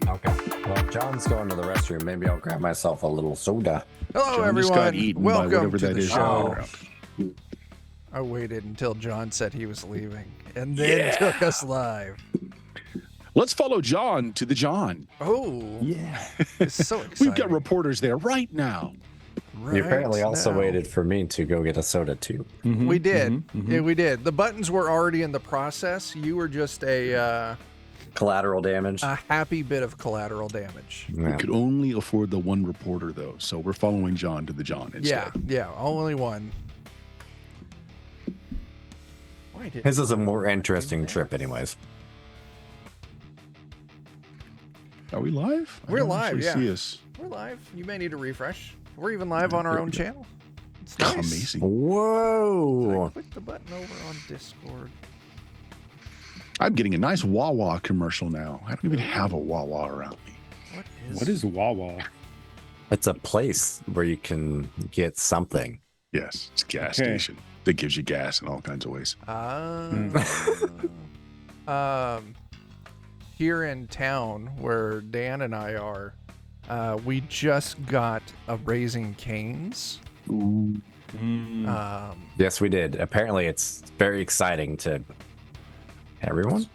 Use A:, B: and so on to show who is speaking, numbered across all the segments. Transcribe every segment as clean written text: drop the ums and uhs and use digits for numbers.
A: Okay. Well, John's going to the restroom. Maybe I'll grab myself a little soda.
B: Hello,
C: John just
B: everyone.
C: got eaten by
B: Welcome
C: whatever
B: to
C: that
B: the
C: is in the
B: show.
C: background.
B: I waited until John said he was leaving, and then took us live.
C: Let's follow John to the John.
B: Oh,
A: Yeah.
B: it's so exciting.
C: We've got reporters there right now.
A: You apparently
B: Right
A: also
B: now.
A: waited for me to go get a soda, too.
B: We did. Yeah, we did. The buttons were already in the process. You were just a
A: Collateral damage.
B: happy bit of collateral damage.
C: We
A: Yeah.
C: could only afford the one reporter, though, so we're following John to the John instead.
B: Yeah, only one. Why did
A: His is a more interesting trip, anyways.
C: Are we live? I
B: We're
C: don't
B: live,
C: actually
B: yeah.
C: See us.
B: We're live. You may need to refresh. We're even live on our own channel. It's nice.
C: Amazing.
A: Whoa.
B: Click the button over on Discord.
C: I'm getting a nice Wawa commercial now. I don't even have a Wawa around me.
D: What is Wawa?
A: It's a place where you can get something.
C: Yes, it's a gas
D: Okay.
C: station that gives you gas in all kinds of ways.
B: Here in town where Dan and I are, we just got a Raising Cane's.
C: Ooh.
A: Yes, we did. Apparently, it's very exciting to everyone.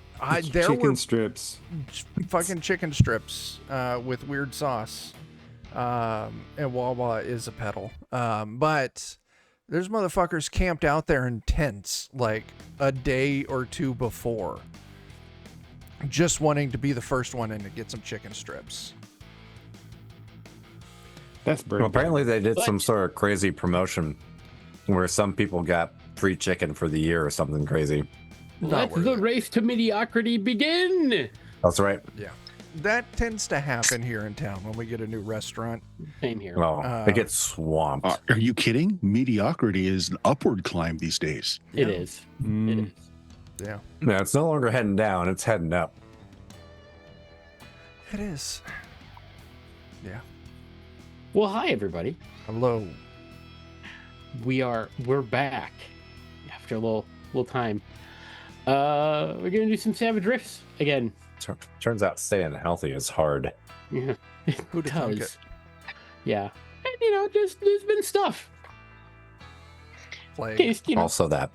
B: There
D: Chicken
B: were
D: strips.
B: fucking chicken strips with weird sauce. And Wawa is a pedal. But there's motherfuckers camped out there in tents like a day or two before, just wanting to be the first one in to get some chicken strips.
D: That's brave.
A: Well, apparently, they did some sort of crazy promotion where some people got free chicken for the year or something crazy.
B: Not
E: Let
B: worth
E: the
B: it.
E: race to mediocrity begin.
A: That's right.
B: Yeah. That tends to happen here in town when we get a new restaurant.
E: Same here.
A: Well, it gets swamped.
C: Are you kidding? Mediocrity is an upward climb these days.
E: It is. It is.
B: Yeah.
A: Yeah, it's no longer heading down; it's heading up.
B: It is. Yeah.
E: Well, hi everybody.
B: Hello.
E: We're back after a little time. We're gonna do some Savage Riffs again.
A: Turns out staying healthy is hard.
E: Yeah,
B: Who'd have thunk it?
E: does. Yeah, and just there's been stuff. In
B: Plague.
E: case
A: Also, that.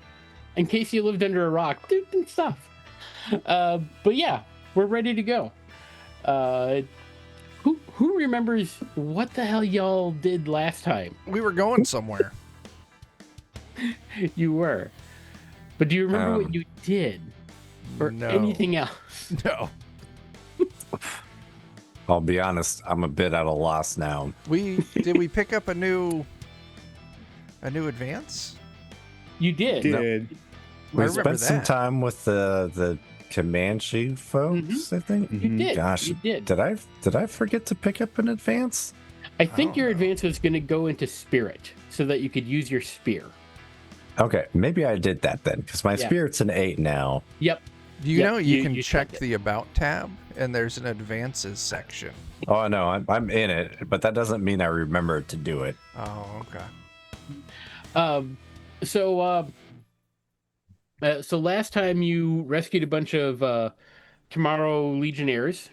E: in case you lived under a rock, there's been stuff. But yeah, we're ready to go. Who remembers what the hell y'all did last time?
B: We were going somewhere.
E: You were, but do you remember what you did or
B: No.
E: anything else?
B: No.
A: I'll be honest, I'm a bit at a loss now.
B: Did we pick up a new advance?
E: You did.
D: Did.
A: We
B: I remember
A: spent some
B: that.
A: time with the Comanche folks, I think.
E: You did.
A: Gosh,
E: You did.
A: did I forget to pick up an advance?
E: I think
B: don't
E: your
B: know.
E: advance was going to go into spirit so that you could use your spear.
A: Okay, maybe I did that then, because my
E: Yeah.
A: spirit's an 8 now.
E: Yep.
B: Do you
E: Yep,
B: know you can
E: you
B: check
E: checked it.
B: the About tab, and there's an Advances section.
A: Oh no, I'm in it, but that doesn't mean I remembered to do it.
B: Oh, okay.
E: So last time you rescued a bunch of Tomorrow Legionnaires.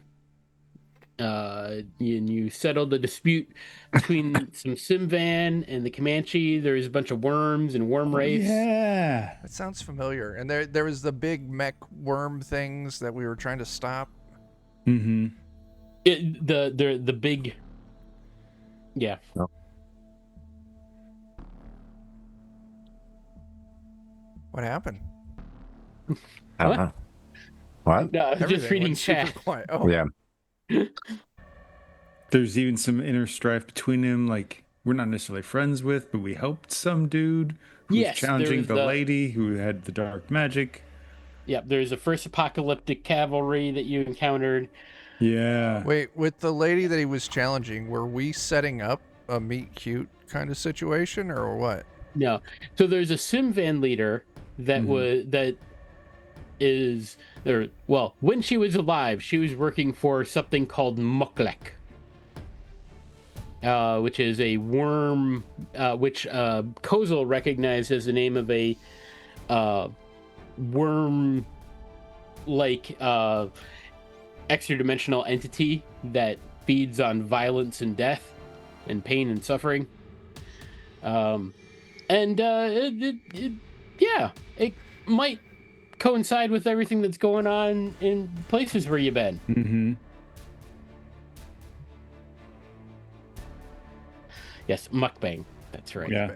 E: And you settled a dispute between some Simvan and the Comanche. There's a bunch of worms and worm wraiths.
D: Yeah.
B: That sounds familiar. And there was the big mech worm things that we were trying to stop.
D: Mm-hmm.
E: The big. Yeah.
B: What happened?
A: I don't
E: What?
A: know. What?
E: No, I was just
B: Everything
E: reading
B: went super
E: chat.
B: quiet. Oh,
A: Yeah.
D: There's even some inner strife between them. Like, we're not necessarily friends with, but we helped some dude who
E: Yes,
D: was challenging
E: there
D: the
E: was the-
D: lady who had the dark magic.
E: Yep, there's a first apocalyptic cavalry that you encountered.
D: Yeah.
B: Wait, with the lady that he was challenging, were we setting up a meet cute kind of situation, or what?
E: No, so there's a Simvan leader that is there. Well, when she was alive, she was working for something called Muklek, which is a worm, which Kozel recognized as the name of a worm like extra dimensional entity that feeds on violence and death and pain and suffering. It might coincide with everything that's going on in places where you've been.
D: Mm-hmm.
E: Yes, mukbang. That's right.
D: Yeah.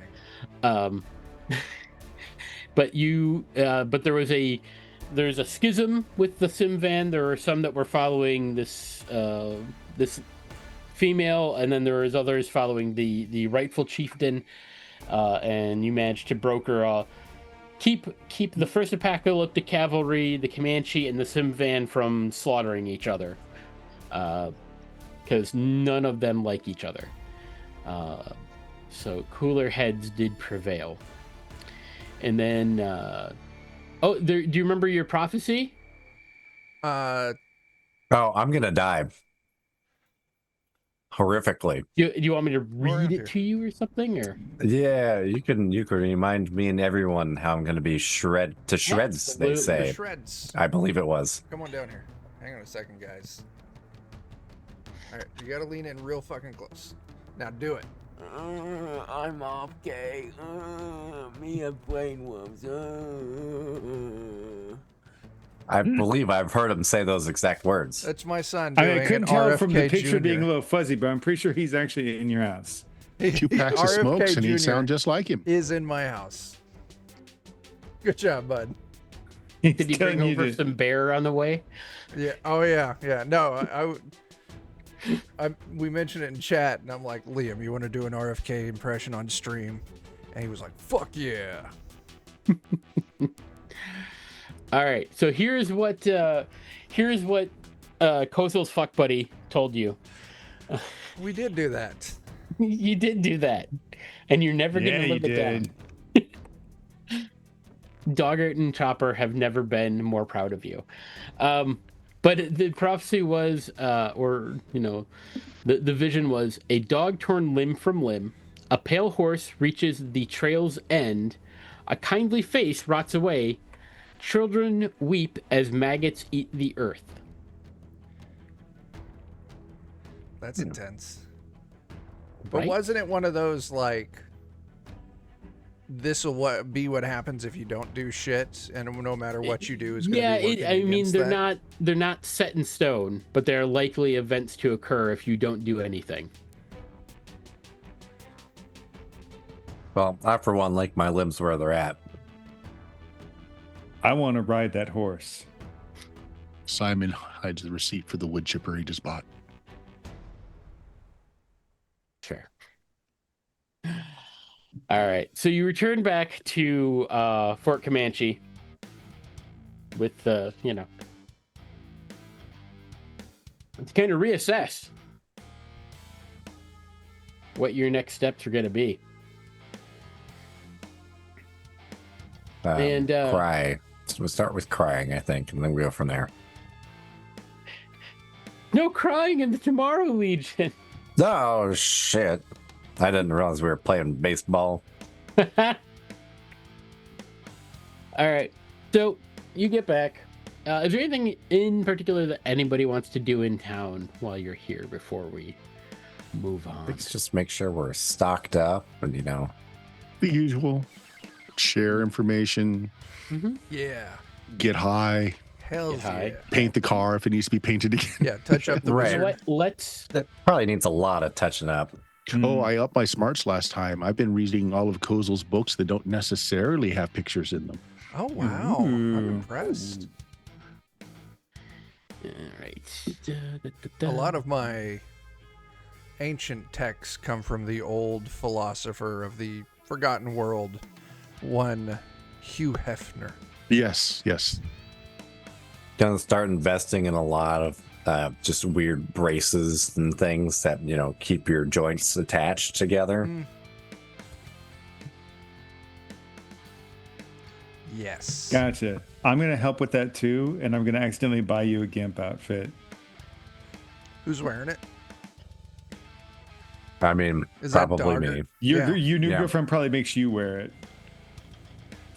E: But there's a schism with the Simvan. There are some that were following this female, and then there was others following the rightful chieftain. And you managed to broker keep the first apocalyptic cavalry, the Comanche, and the Simvan from slaughtering each other, because none of them like each other. So cooler heads did prevail. And then, do you remember your prophecy?
A: Oh, I'm gonna die horrifically.
E: Do you want me to read
B: here.
E: it to you or something? Or
A: Yeah, you can remind me and everyone how I'm gonna be to shreds.
E: Absolutely.
A: They say.
B: Shreds.
A: I believe it was.
B: Come on down here. Hang on a second, guys. All right, you gotta lean in real fucking close. Now do it.
F: I'm off gay. Me and brainworms.
A: I believe I've heard him say those exact words.
B: That's my son
D: I
B: doing
D: couldn't
B: an
D: tell
B: RFK
D: from the picture
B: Jr.
D: being a little fuzzy, but I'm pretty sure he's actually in your house.
C: 2 packs of
B: RFK
C: smokes and he'd
B: Jr.
C: sound just like him.
B: is in my house. Good job, bud.
D: He's
E: did you
D: telling
E: bring
D: you
E: over
D: to-
E: some bear on the way?
B: Yeah. Oh yeah. Yeah. No, we mentioned it in chat, and I'm like, Liam, you want to do an RFK impression on stream? And he was like, fuck yeah.
E: All right. So here's what Kozel's fuck buddy told you.
B: We did do that.
E: You did do that, and you're never
D: Yeah,
E: gonna
D: you
E: live it down.
D: did.
E: Doggart and Chopper have never been more proud of you. But the prophecy was, the vision was a dog torn limb from limb, a pale horse reaches the trail's end, a kindly face rots away, children weep as maggots eat the earth.
B: That's intense. But
E: Right?
B: wasn't it one of those like, this will be what happens if you don't do shit, and no matter what you do is going to
E: Yeah,
B: be working
E: I mean
B: against
E: they're
B: that?
E: not set in stone, but they're likely events to occur if you don't do anything.
A: Well, I for one like my limbs where they're at.
D: I want to ride that horse.
C: Simon hides the receipt for the wood chipper he just bought.
E: Sure. All right. So you return back to Fort Comanche with to kind of reassess what your next steps are going to be. And,
A: Cry. So we'll start with crying, I think, and then we go from there.
E: No crying in the Tomorrow Legion.
A: Oh shit! I didn't realize we were playing baseball.
E: All right. So you get back. Is there anything in particular that anybody wants to do in town while you're here before we move on?
A: Let's just make sure we're stocked up, and
C: The usual. Share information,
B: Yeah.
C: get high,
B: Hell
E: Get high.
B: yeah.
C: paint the car if it needs to be painted again.
B: Yeah, touch up the
A: Right.
E: You know
B: wizard.
E: what? Let's.
A: that probably needs a lot of touching up.
C: Oh, I upped my smarts last time. I've been reading all of Kozel's books that don't necessarily have pictures in them.
B: Oh, wow. I'm
D: Ooh.
B: impressed.
E: All right.
B: A lot of my ancient texts come from the old philosopher of the Forgotten World, one Hugh Hefner.
C: Yes, yes.
A: Gonna start investing in a lot of just weird braces and things that keep your joints attached together.
B: Yes.
D: Gotcha. I'm going to help with that too, and I'm going to accidentally buy you a GIMP outfit.
B: Who's wearing it?
A: I mean,
B: Is that
A: probably
B: Dogger?
A: me.
D: Your new
A: Yeah.
D: girlfriend probably makes you wear it.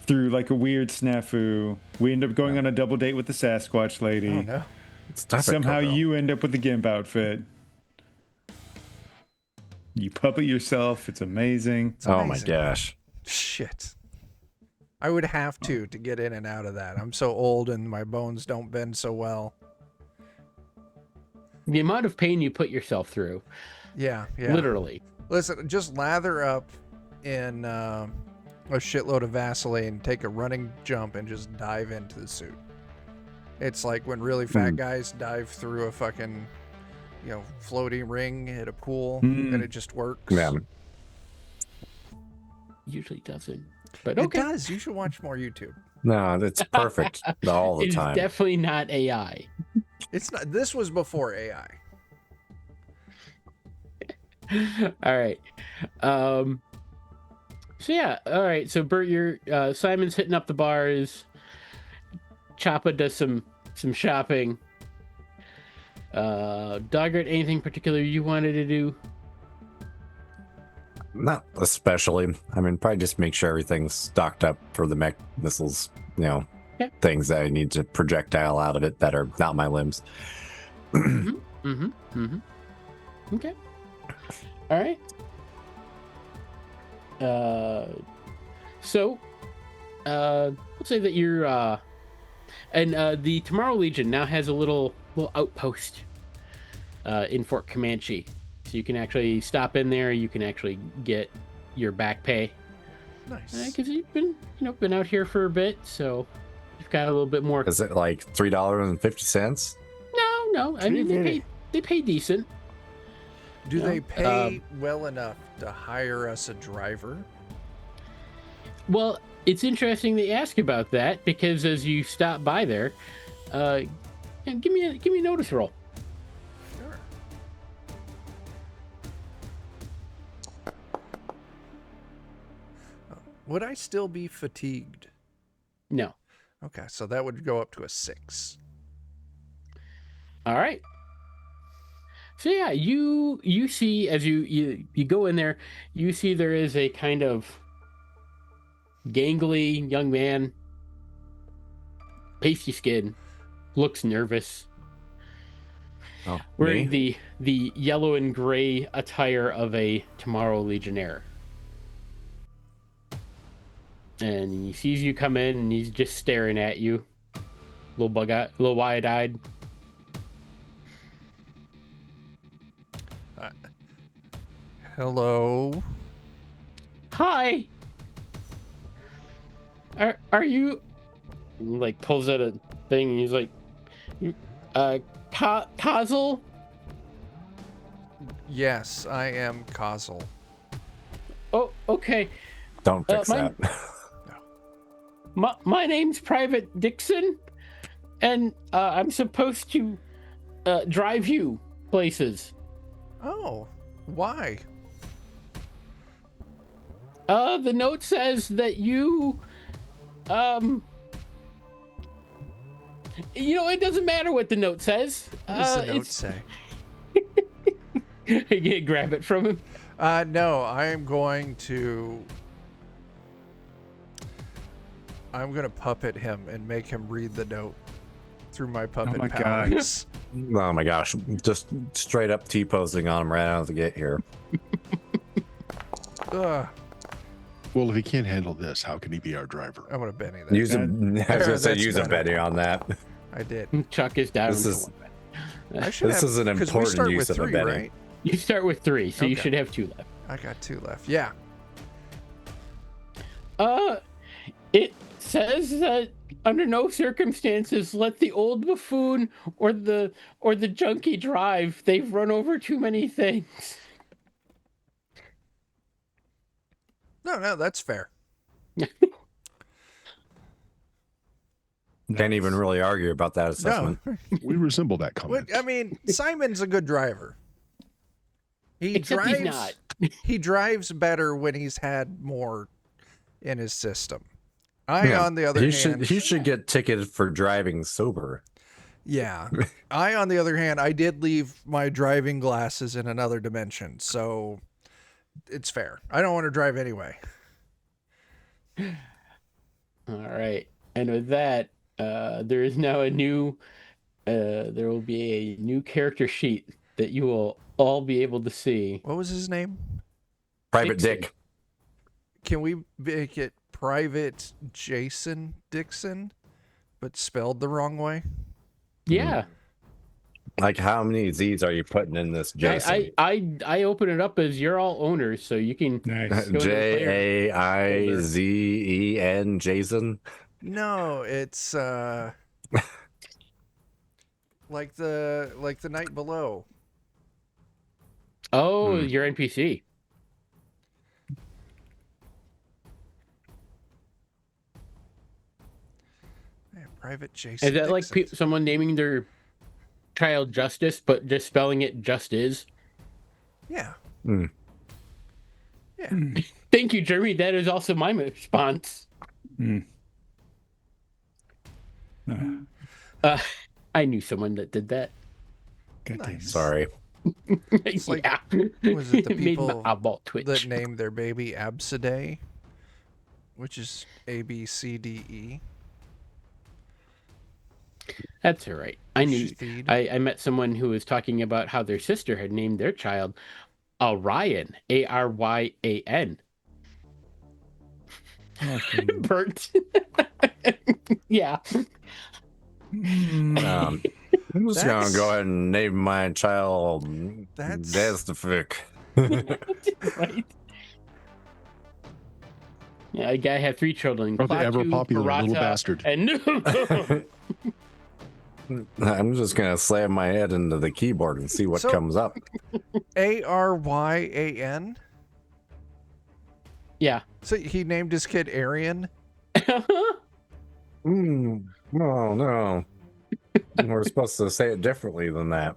D: Through like a weird snafu, we end up going on a double date with the Sasquatch lady.
B: Oh, no.
A: Stop it,
D: Somehow
A: Coco.
D: you end up with the GIMP outfit. You puppet yourself. It's amazing.
B: It's
A: Oh my
B: amazing.
A: gosh.
B: Shit. I would have to get in and out of that. I'm so old and my bones don't bend so well.
E: The amount of pain you put yourself through,
B: Yeah.
E: literally.
B: Listen, just lather up in a shitload of Vaseline, take a running jump, and just dive into the suit. It's like when really fat guys dive through a fucking, floaty ring at a pool, and it just works.
A: Yeah.
E: Usually doesn't. But
B: It
E: okay.
B: does. You should watch more YouTube.
A: No, it's perfect all the
E: It's
A: time.
E: definitely not AI.
B: It's not. This was before AI.
E: All right. So yeah, all right. So Bert, Simon's hitting up the bars. Choppa does some shopping. Doggart, anything particular you wanted to do?
A: Not especially. I mean, probably just make sure everything's stocked up for the mech missiles,
E: Okay.
A: things that I need to projectile out of it that are not my limbs.
E: Okay. All right. So, let's say that you're, and the Tomorrow Legion now has a little outpost in Fort Comanche, so you can actually stop in there. You can actually get your back pay.
B: Nice.
E: Because you've been out here for a bit, so you've got a little bit more.
A: Is it like $3.50?
E: No. I mean, they pay decent.
B: Do
E: Yeah.
B: they pay well enough to hire us a driver?
E: Well, it's interesting they ask about that because as you stop by there, give me a notice roll.
B: Sure. Would I still be fatigued?
E: No.
B: Okay, so that would go up to a 6.
E: All right. So yeah, you see as you go in there, you see there is a kind of gangly young man, pasty skin, looks nervous,
A: Oh,
E: wearing
A: me?
E: the yellow and gray attire of a Tomorrow Legionnaire. And he sees you come in and he's just staring at you. Little wide-eyed.
B: Hello.
E: Hi. Are you? He, like, pulls out a thing and he's like, Kazel?
B: Yes, I am Kazel.
E: Oh, okay.
A: Don't fix
E: my-
A: that.
E: My name's Private Dixon, and I'm supposed to drive you places.
B: Oh, why?
E: The note says that you, it doesn't matter what the note says.
B: What does the note say?
E: You grab it from him.
B: No, I'm going to puppet him and make him read the note through my puppet
D: my God.
B: powers.
A: Oh my gosh. Just straight up T-posing on him right out of the gate here.
B: Ugh,
C: Well, if he can't handle this, how can he be our driver?
B: I'm gonna Benny that.
A: Use a, I was gonna say
B: That's
A: use a
B: better.
A: Betty on that.
B: I did.
E: Chuck is down.
A: This is-
B: I should
A: This
B: have,
A: is an
B: 'cause we
A: important
B: start
A: use
B: with
A: of a
B: 3,
A: Betty.
B: right?
E: You start with 3, so you
B: Okay.
E: should have 2 left.
B: I got 2 left. Yeah.
E: It says that under no circumstances let the old buffoon or the junkie drive. They've run over too many things.
B: No, that's fair.
A: Can't even really argue about that assessment.
B: No,
C: We resemble that comment.
B: I mean, Simon's a good driver. He
E: Except
B: drives.
E: he's not.
B: He drives better when he's had more in his system. I,
A: Yeah,
B: on the other
A: he
B: hand,
A: should get ticketed for driving sober.
B: yeah. I, on the other hand, I did leave my driving glasses in another dimension, so it's fair. I don't want to drive anyway.
E: All right, and with that, there is now a new there will be a new character sheet that you will all be able to see.
B: What was his name?
A: Private
E: Dixon.
A: Dick.
B: Can we make it Private Jason Dixon, but spelled the wrong way?
E: Yeah.
A: Like, how many Z's are you putting in this Jason?
E: I open it up as you're all owners, so you can
D: Nice.
E: go into the player
A: Jaisen, Jason.
B: No, it's like the night below.
E: Oh, your NPC.
B: Yeah, Private Jason.
E: Is that like
B: Dixon.
E: someone naming their child Justice, but just spelling it just is?
B: Yeah.
A: Mm.
B: Yeah.
E: Thank you, Jeremy. That is also my response. I knew someone that did that.
D: God damn it.
A: Sorry.
B: like-
E: yeah.
B: Was it the
E: Made my
B: people
E: eyeball twitch.
B: that named their baby Absidae, which is ABCDE?
E: That's all right. I knew.
B: Steed.
E: I met someone who was talking about how their sister had named their child Aryan, Aryan. Bert. Yeah.
A: I'm just gonna
B: That's-
A: go ahead and name my child
B: That's-
A: Destifik.
E: Right. Yeah, a guy had 3 children.
C: Or the ever
E: Klaatu,
C: popular little
E: Barata,
C: bastard.
E: And
A: I'm just gonna slam my head into the keyboard and see what
B: So-
A: comes up.
B: Aryan.
E: yeah.
B: So he named his kid Aryan.
A: Oh no. We're supposed to say it differently than that.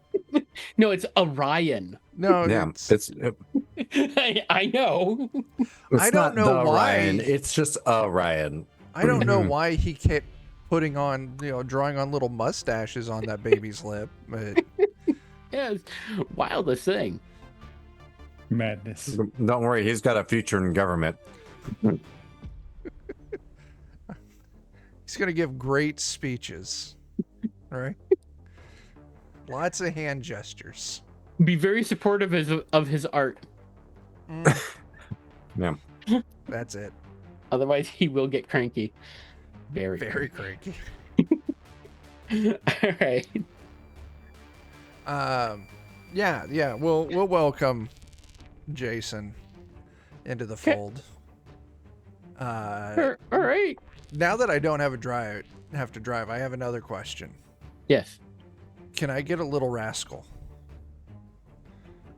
E: No, it's Orion.
B: No,
A: Yeah,
B: it's,
E: I know.
A: it's
B: I don't
A: not
B: know
A: the
B: why.
A: Ryan. It's just a Ryan.
B: I don't know why he kept putting on, drawing on little mustaches on that baby's lip. But
E: Yeah, it's wildest thing.
D: Madness.
A: Don't worry, he's got a future in government.
B: he's gonna give great speeches. All right. Lots of hand gestures.
E: Be very supportive of his art.
A: Yeah.
B: That's it.
E: Otherwise, he will get cranky. Very.
B: Very cranky.
E: All right.
B: Yeah. We'll welcome Jason into the fold.
E: All right.
B: Now that I don't have to drive, I have another question.
E: Yes.
B: Can I get a little rascal?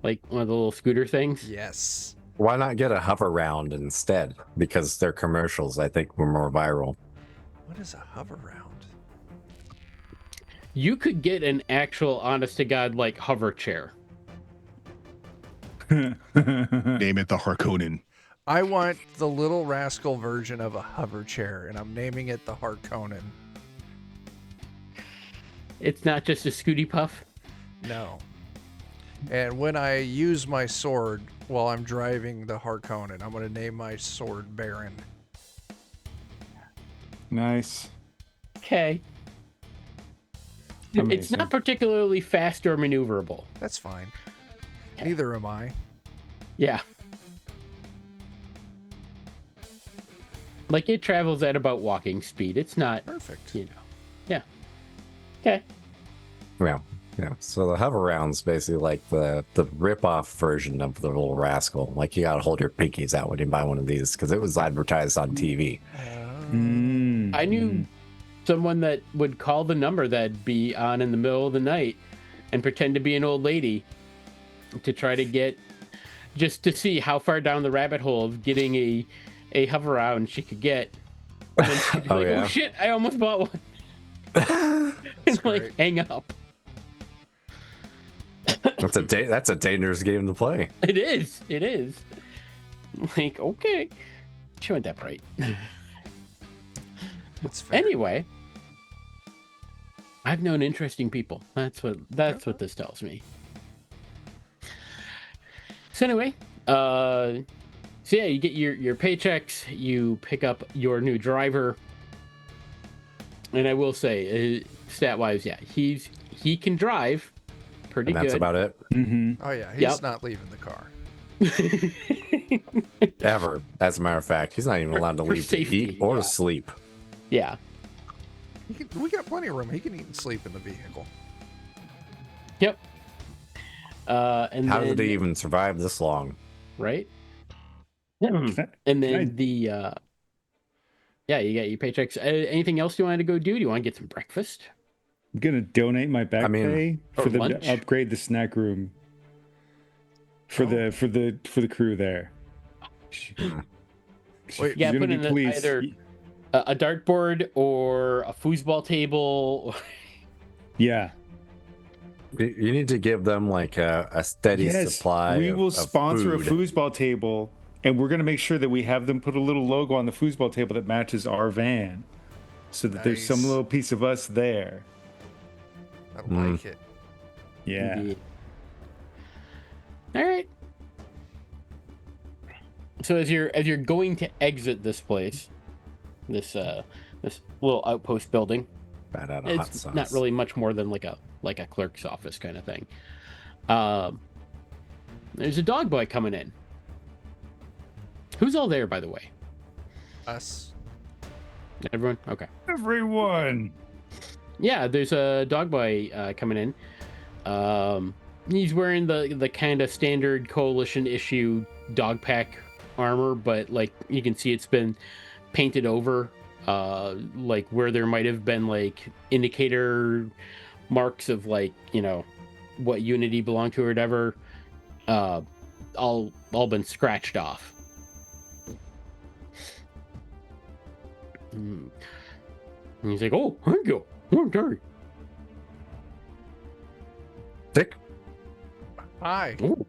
E: Like one of the little scooter things.
B: Yes.
A: Why not get a hover round instead? Because their commercials, I think, were more viral.
B: What is a hover round?
E: You could get an actual, honest to God, like hover chair.
C: Name it the Harkonnen.
B: I want the little rascal version of a hover chair, and I'm naming it the Harkonnen.
E: It's not just a Scooty Puff.
B: No. And when I use my sword while I'm driving the Harkonnen, I'm going to name my sword Baron.
D: Nice.
E: Okay. It's
D: Amazing.
E: not particularly fast or maneuverable.
B: That's fine. Neither am I.
E: Yeah. Like it travels at about walking speed. It's not,
B: Perfect.
E: Yeah. Okay.
A: Yeah. Yeah. So the hover round's basically like the rip-off version of the little rascal. Like, you gotta hold your pinkies out when you buy one of these because it was advertised on TV.
E: I knew someone that would call the number that'd be on in the middle of the night and pretend to be an old lady to try to get, just to see how far down the rabbit hole of getting a hover round she could get. And then she'd be
A: Oh,
E: like,
A: yeah.
E: oh shit, I almost bought one. And like
B: great.
E: hang up.
A: That's a dangerous game to play.
E: It is. Like, okay. She went that bright.
B: That's fair.
E: Anyway, I've known interesting people. That's what this tells me. So anyway, so yeah, you get your paychecks, you pick up your new driver, and I will say, stat wise, yeah, he's he can drive pretty
A: And that's
E: good.
A: about it.
D: Mm-hmm.
B: Oh yeah, he's
E: Yep.
B: not leaving the car.
A: Ever. As a matter of fact, he's not even allowed to
E: For
A: leave
E: safety,
A: to eat or
E: yeah.
A: sleep.
E: Yeah.
B: We got plenty of room. He can eat and sleep in the vehicle.
E: Yep. And
A: How
E: then,
A: did he even survive this long?
E: right?
D: Can
E: And then
D: I-
E: yeah, you got your paychecks. Anything else you want to go do? Do you want to get some breakfast?
D: I'm gonna donate my back pay
E: Or
D: for them
E: lunch?
D: to upgrade the snack room for the crew there.
B: Wait,
E: You got to
D: He's gonna
E: put
D: be
E: in
D: pleased.
E: either a dartboard or a foosball table.
D: Yeah.
A: You need to give them like a steady supply.
D: we will
A: of
D: sponsor
A: food.
D: a foosball table, and we're gonna make sure that we have them put a little logo on the foosball table that matches our van, so that there's some
B: Nice.
D: little piece of us there.
B: I like it.
D: Yeah.
E: Indeed. All right. So as you're going to exit this place, this little outpost building,
A: Bad out of hot
E: it's
A: sauce.
E: not really much more than like a clerk's office kind of thing. There's a dog boy coming in. Who's all there, by the way?
B: Us.
E: Everyone? Okay.
D: Everyone.
E: Yeah, there's a dog boy coming in. He's wearing the kind of standard coalition issue dog pack armor, but like you can see it's been painted over, like where there might have been like indicator marks of like, you know, what unit he belonged to or whatever, all been scratched off. And he's like, "Oh, thank you. Okay.
A: Dick?
B: Hi.
E: Oh.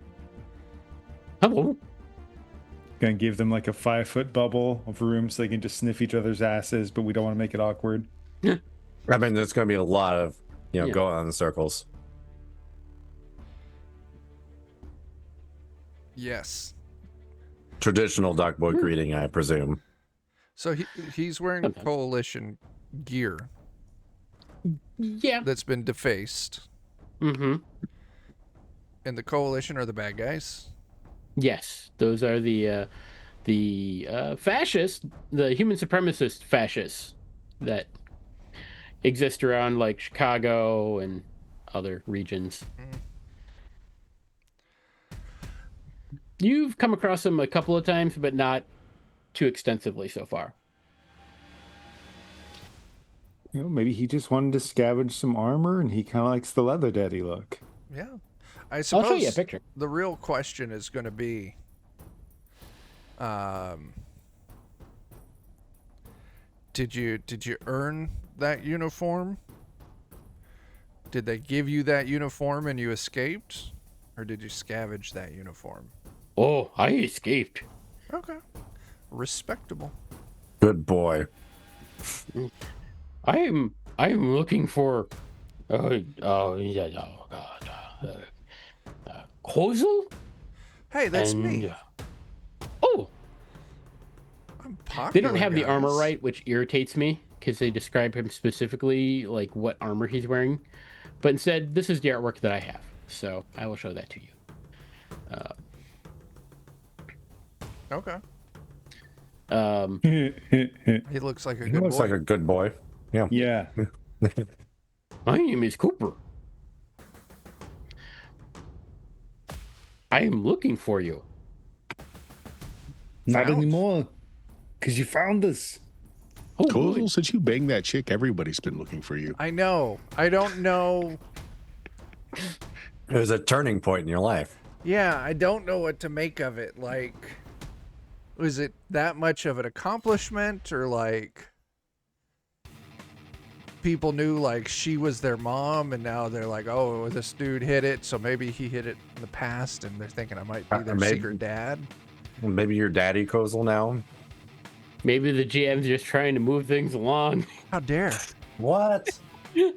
E: Hello."
D: Gonna give them like a 5-foot bubble of room so they can just sniff each other's asses, but we don't want to make it awkward.
A: I mean, there's going to be a lot of,
E: Yeah.
A: going on in circles.
B: Yes.
A: Traditional duck boy greeting, I presume.
B: So he's wearing
E: Sometimes.
B: coalition gear
E: Yeah.
B: that's been defaced.
E: Mm-hmm.
B: And the coalition are the bad guys.
E: Yes, those are the fascists, the human supremacist fascists that exist around like Chicago and other regions. You've come across them a couple of times, but not too extensively so far.
D: You know, maybe he just wanted to scavenge some armor, and he kind of likes the leather daddy look.
B: Yeah. I
E: I'll
B: suppose
E: show you a picture.
B: the real question is going to be, did you earn that uniform? Did they give you that uniform and you escaped? Or did you scavenge that uniform?
E: Oh, I escaped.
B: Okay. Respectable.
A: Good boy.
E: I am looking for Kozel?
B: Hey, that's
E: and,
B: me.
E: Oh,
B: I'm popular,
E: they don't have the armor
B: guys.
E: right, which irritates me because they describe him specifically, like what armor he's wearing. But instead, this is the artwork that I have, so I will show that to you.
B: Okay.
D: Yeah.
B: He looks like a
A: He
B: good
A: looks
B: boy.
A: like a good boy. Yeah.
E: My name is Cooper. I am looking for you.
D: Not
B: Found?
D: anymore, because you found us.
E: Oh,
C: Kozel,
E: good.
C: since you banged that chick, everybody's been looking for you.
B: I know. I don't know.
A: It was a turning point in your life.
B: Yeah, I don't know what to make of it. Like, was it that much of an accomplishment, or like people knew like she was their mom, and now they're like, oh, this dude hit it, so maybe he hit it in the past, and they're thinking I might be their
A: Maybe.
B: secret dad.
A: Maybe your daddy Kozel now.
E: Maybe the GM's just trying to move things along.
B: How dare?
A: What?
C: The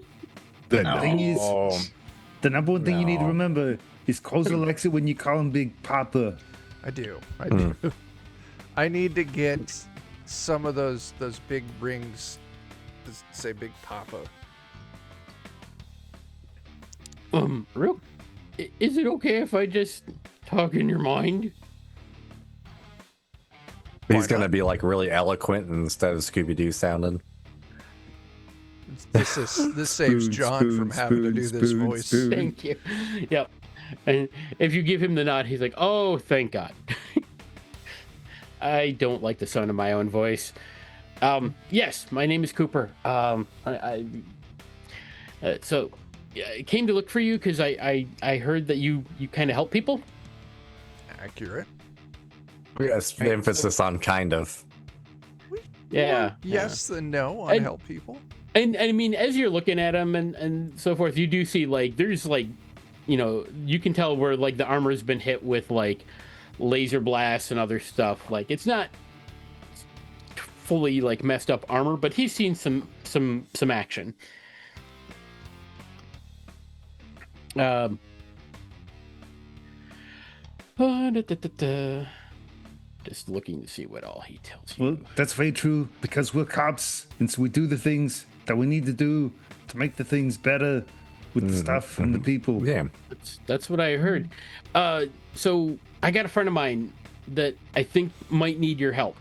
D: thing is-
A: Oh,
D: The number one thing you need to
A: No.
D: remember is Kozel likes it when you call him Big Papa.
B: I do. I do. I need to get some of those big rings that say Big Papa.
E: Real, is it okay if I just talk in your mind?
A: He's going to be like really eloquent instead of Scooby-Doo sounding.
B: This saves
D: Spoon,
B: John
D: spoon,
B: from having to
D: spoon,
B: do this
D: spoon,
B: voice.
D: spoon.
E: Thank you. Yep. And if you give him the nod, he's like, "Oh, thank God." I don't like the sound of my own voice. Yes, my name is Cooper. So I came to look for you because I heard that you kind of help people.
B: Accurate.
A: Yes,
E: Right,
A: emphasis on kind of.
E: Yeah.
B: Yes and no on
E: And-
B: help people.
E: And I mean, as you're looking at them and so forth, you do see like there's like, you can tell where like the armor has been hit with like laser blasts and other stuff. Like it's not fully like messed up armor, but he's seen some action. Just looking to see what all he tells you.
D: Well, that's very true because we're cops, and so we do the things that we need to do to make the things better with the stuff and the people.
A: Yeah.
E: That's what I heard. So I got a friend of mine that I think might need your help.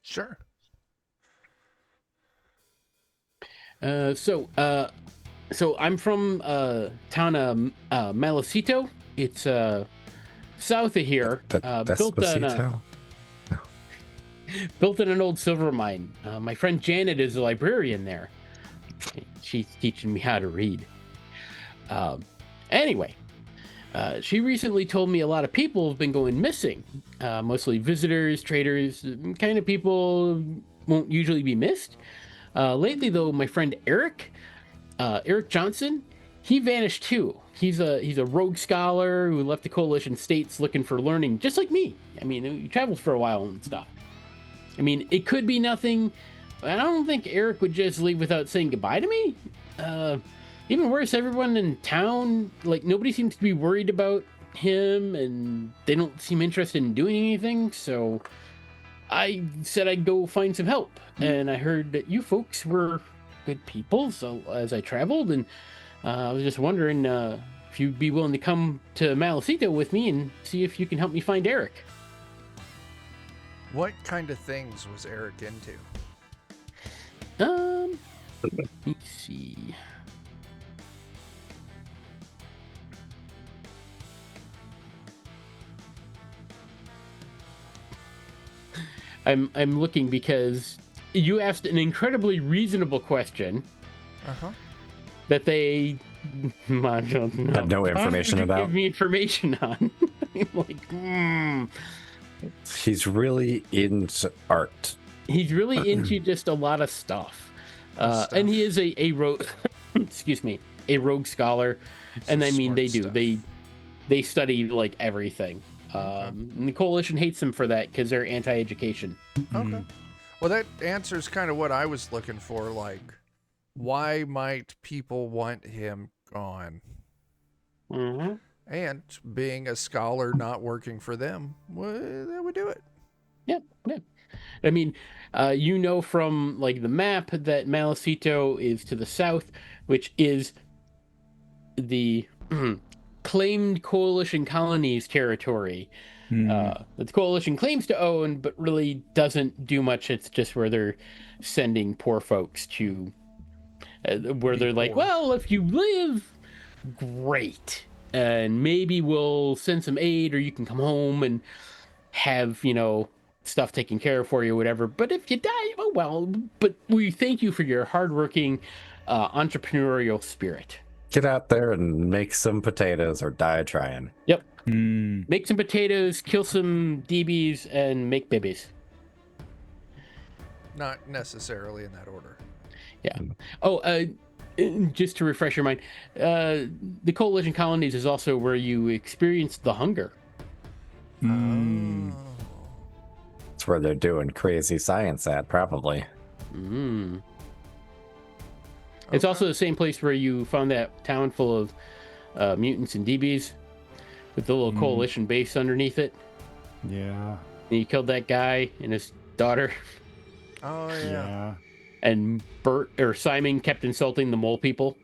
B: Sure.
E: So I'm from town of Malacito. It's south of here.
A: That's
E: Built in an old silver mine. My friend Janet is a librarian there. She's teaching me how to read. Anyway, she recently told me a lot of people have been going missing. Mostly visitors, traders, kind of people won't usually be missed. Lately, though, my friend Eric Johnson, he vanished too. He's a rogue scholar who left the coalition states looking for learning, just like me. I mean, he traveled for a while and stuff. I mean, it could be nothing. I don't think Eric would just leave without saying goodbye to me. Even worse, everyone in town, like nobody seems to be worried about him, and they don't seem interested in doing anything. So I said I'd go find some help, and I heard that you folks were good people. So as I traveled, and I was just wondering if you'd be willing to come to Malacito with me and see if you can help me find Eric.
B: What kind of things was Eric into?
E: Let me see. I'm looking because you asked an incredibly reasonable question that they I don't know.
A: Have no information
E: Why would you
A: about.
E: give me information on. I'm like,
A: He's really into art.
E: He's really into just a lot of stuff. And he is a rogue, excuse me, a rogue scholar. And I mean,
B: Smart
E: they study like everything. And the coalition hates them for that because they're anti-education.
B: Okay. Well, that answers kind of what I was looking for. Like, why might people want him gone?
E: Mm-hmm.
B: And being a scholar not working for them, well, that would do it.
E: Yeah. I mean, from like the map that Malacito is to the south, which is the claimed coalition colonies territory that the coalition claims to own, but really doesn't do much. It's just where they're sending poor folks to, where they're like, well, if you live, great. And maybe we'll send some aid, or you can come home and have, stuff taken care of for you, or whatever. But if you die, oh well. But we thank you for your hardworking, entrepreneurial spirit.
A: Get out there and make some potatoes or die trying.
E: Yep. Make some potatoes, kill some DBs, and make babies.
B: Not necessarily in that order.
E: Yeah. Oh, just to refresh your mind, the coalition colonies is also where you experienced the hunger.
B: Oh.
A: It's where they're doing crazy science at, probably.
E: It's also the same place where you found that town full of mutants and DBs with the little coalition base underneath it.
D: Yeah.
E: And you killed that guy and his daughter.
B: Oh, yeah.
E: And Bert or Simon kept insulting the mole people.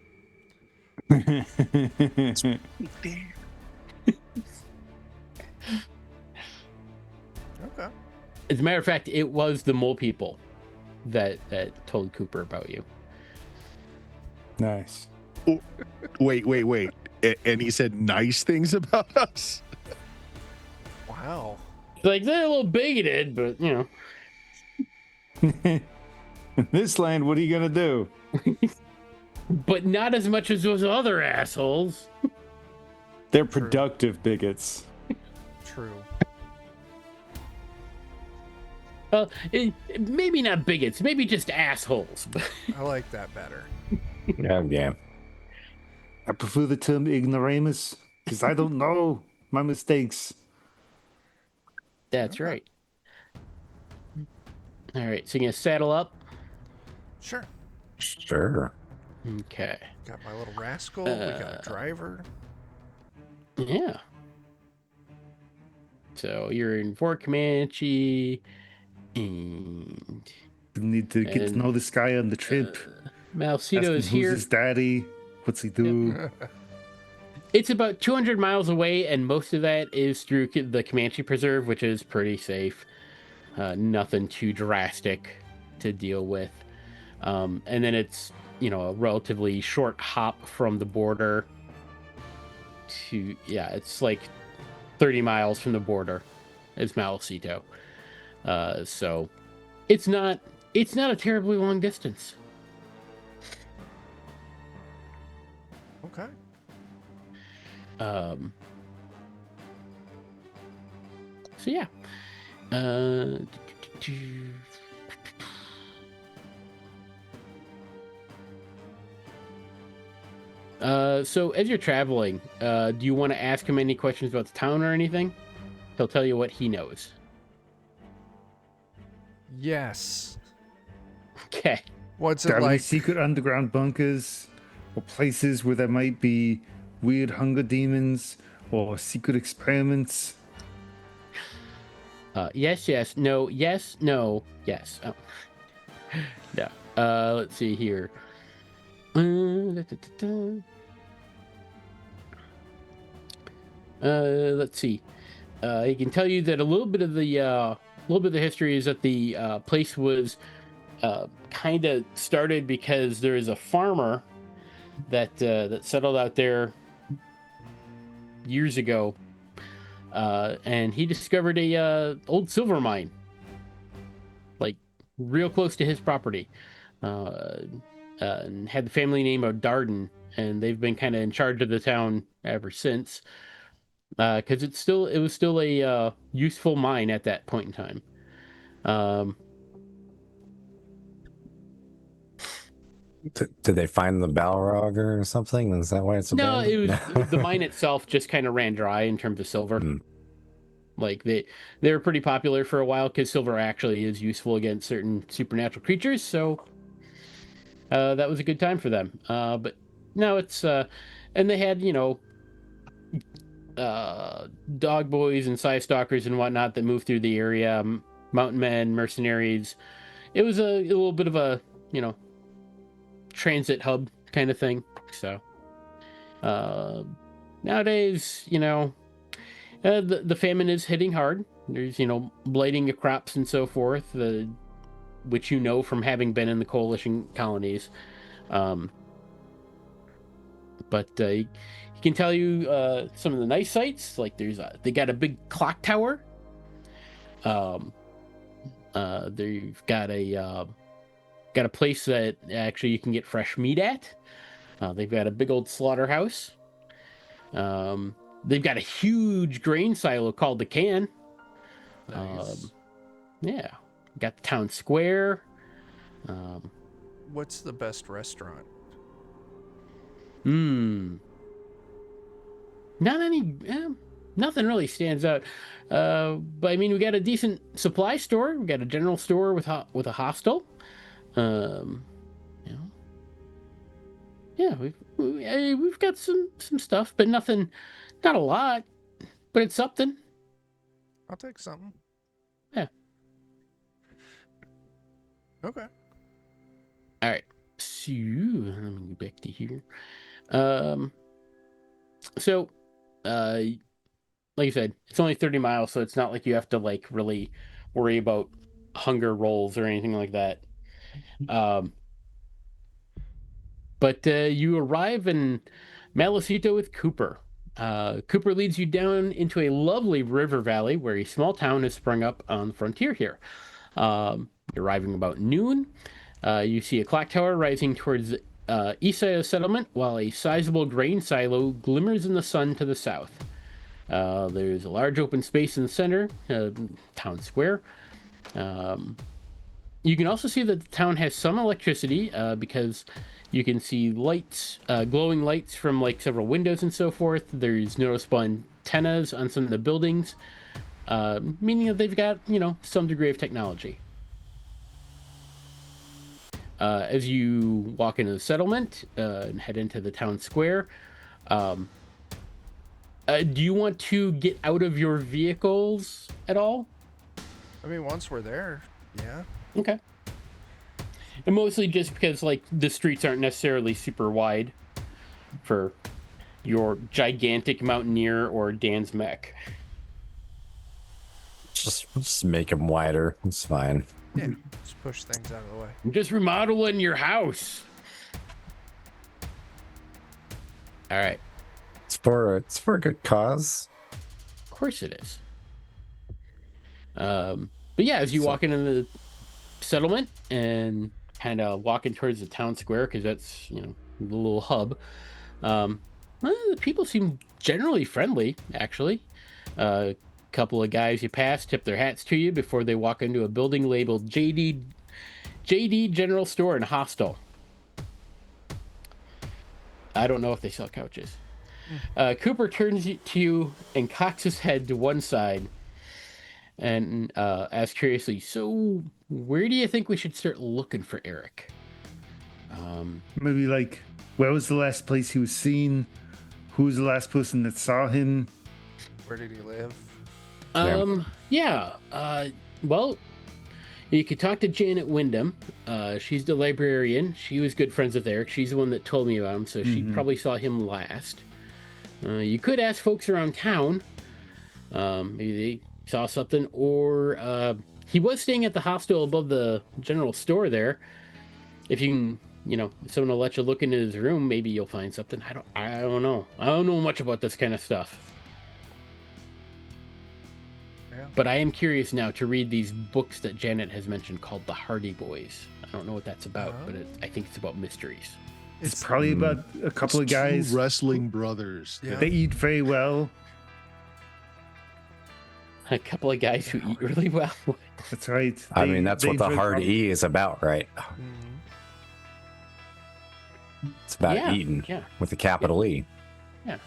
B: Okay.
E: As a matter of fact, it was the mole people that told Cooper about you.
D: Nice.
C: Oh, wait. And he said nice things about us?
B: Wow.
E: Like, they're a little bigoted, but, you know.
D: In this land, what are you gonna do?
E: But not as much as those other assholes.
D: They're productive bigots.
B: True.
E: Maybe not bigots, maybe just assholes.
B: I like that better.
A: Yeah.
D: I prefer the term ignoramus because I don't know my mistakes.
E: That's right. All right, so you're gonna saddle up.
B: Sure.
A: Sure.
E: Okay.
B: Got my little rascal. We got a driver.
E: Yeah. So you're in Fort Comanche, and
D: We need to get to know this guy on the trip.
E: Malcito
D: Ask him
E: is
D: who's
E: here.
D: his daddy? What's he do?
E: It's about 200 miles away, and most of that is through the Comanche Preserve, which is pretty safe. Nothing too drastic to deal with. And then it's, a relatively short hop from the border to, it's like 30 miles from the border is Malcito. So it's not a terribly long distance.
B: Okay.
E: So yeah. So as you're traveling, do you want to ask him any questions about the town or anything? He'll tell you what he knows.
B: Yes.
E: Okay.
B: What's
D: Do you
B: it
D: have any
B: like?
D: secret underground bunkers or places where there might be weird hunger demons or secret experiments?
E: Yes, no, yes, no, yes. Oh. No. Let's see here. Let's see. He can tell you that a little bit of the history is that the place was kind of started because there is a farmer that settled out there years ago, and he discovered a old silver mine, like real close to his property, and had the family name of Darden, and they've been kind of in charge of the town ever since, because it was still a useful mine at that point in time.
A: Did they find the Balrog or something? Is that why it's
E: No, it
A: abandoned?
E: was the mine itself just kind of ran dry in terms of silver.
A: Hmm.
E: Like they were pretty popular for a while because silver actually is useful against certain supernatural creatures. So that was a good time for them. But no, it's and they had dog boys and side stalkers and whatnot that moved through the area, mountain men, mercenaries. It was a little bit of a transit hub kind of thing. So nowadays, the famine is hitting hard. There's blighting of crops and so forth, which from having been in the coalition colonies. But he can tell you some of the nice sites. Like they got a big clock tower. They've got a place that actually you can get fresh meat at. They've got a big old slaughterhouse. They've got a huge grain silo called the Can.
B: Nice.
E: Yeah, got the town square.
B: What's the best restaurant?
E: Not any. Nothing really stands out. But I mean, we got a decent supply store. We got a general store with a hostel. Yeah, we've got some stuff, but nothing, not a lot, but it's something.
B: I'll take something.
E: Yeah.
B: Okay.
E: All right. So let me go back to here. So, like I said, it's only 30 miles, so it's not like you have to like really worry about hunger rolls or anything like that. But you arrive in Malacito with Cooper. Cooper leads you down into a lovely river valley where a small town has sprung up on the frontier here. You're arriving about noon. You see a clock tower rising towards the east side of the settlement, while a sizable grain silo glimmers in the sun to the south. There's a large open space in the center, town square. You can also see that the town has some electricity because you can see lights, glowing lights from like several windows and so forth. There's noticeable antennas on some of the buildings, meaning that they've got, some degree of technology. As you walk into the settlement and head into the town square, do you want to get out of your vehicles at all?
B: I mean, once we're there, yeah.
E: Okay. And mostly just because, like, the streets aren't necessarily super wide for your gigantic mountaineer or Dan's mech.
A: Just make them wider. It's fine.
B: Yeah, just push things out of the way.
E: I'm just remodeling your house. All right.
A: It's for a good cause.
E: Of course it is. But yeah, as you walk into the settlement and kind of walking towards the town square, because that's, the little hub, the people seem generally friendly, actually. A couple of guys you pass tip their hats to you before they walk into a building labeled JD General Store and Hostel. I don't know if they sell couches. Cooper turns to you and cocks his head to one side and asks curiously, so where do you think we should start looking for Eric?
D: Maybe like, where was the last place he was seen? Who was the last person that saw him?
B: Where did he live?
E: Well, you could talk to Janet Wyndham. She's the librarian. She was good friends with Eric. She's the one that told me about him, so she probably saw him last. You could ask folks around town. Maybe they saw something, or he was staying at the hostel above the general store there. If you can, if someone will let you look into his room, maybe you'll find something. I don't know. I don't know much about this kind of stuff.
B: Yeah.
E: But I am curious now to read these books that Janet has mentioned called The Hardy Boys. I don't know what that's about, but I think it's about mysteries.
D: It's probably about a couple of guys.
C: Two wrestling brothers.
B: Yeah.
D: They eat very well.
E: A couple of guys who eat really well.
D: That's right.
A: I mean, that's what the
D: enjoy
A: hard
D: comedy.
A: E is about, right? It's about eating with a capital E.
E: Yeah.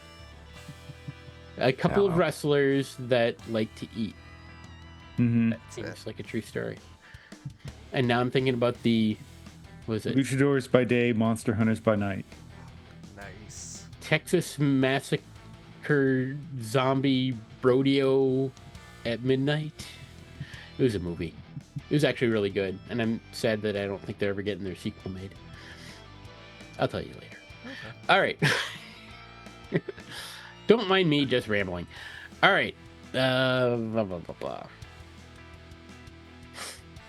E: A couple of wrestlers that like to eat. That seems like a true story. And now I'm thinking about
D: Luchadors by day, monster hunters by night.
B: Nice.
E: Texas Massacre Zombie Rodeo at Midnight. It was a movie. It was actually really good, and I'm sad that I don't think they're ever getting their sequel made. I'll tell you later. Okay. All right. Don't mind me just rambling. All right. Blah, blah, blah, blah.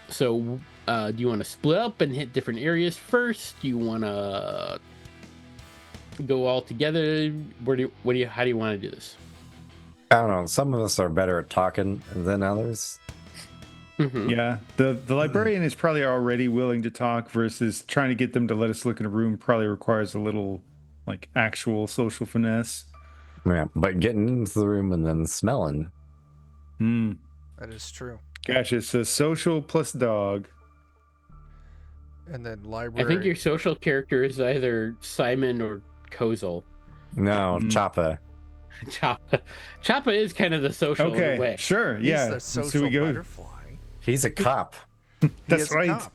E: So, do you want to split up and hit different areas first? Do you want to go all together? How do you want to do this?
A: I don't know. Some of us are better at talking than others.
E: Mm-hmm.
D: Yeah, the librarian is probably already willing to talk versus trying to get them to let us look in a room probably requires a little like actual social finesse.
A: Yeah, but getting into the room and then smelling.
B: That is true.
D: Gotcha. So social plus dog.
B: And then
E: I
B: library.
E: think your social character is either Simon or Kozel.
A: No, Choppa.
E: Choppa is kind of the social in a way.
D: Sure.
B: He's
D: Yeah.
B: the
D: So
B: social
D: we go.
B: butterfly.
A: He's a cop.
B: He
D: That's
B: is a
D: right.
B: cop.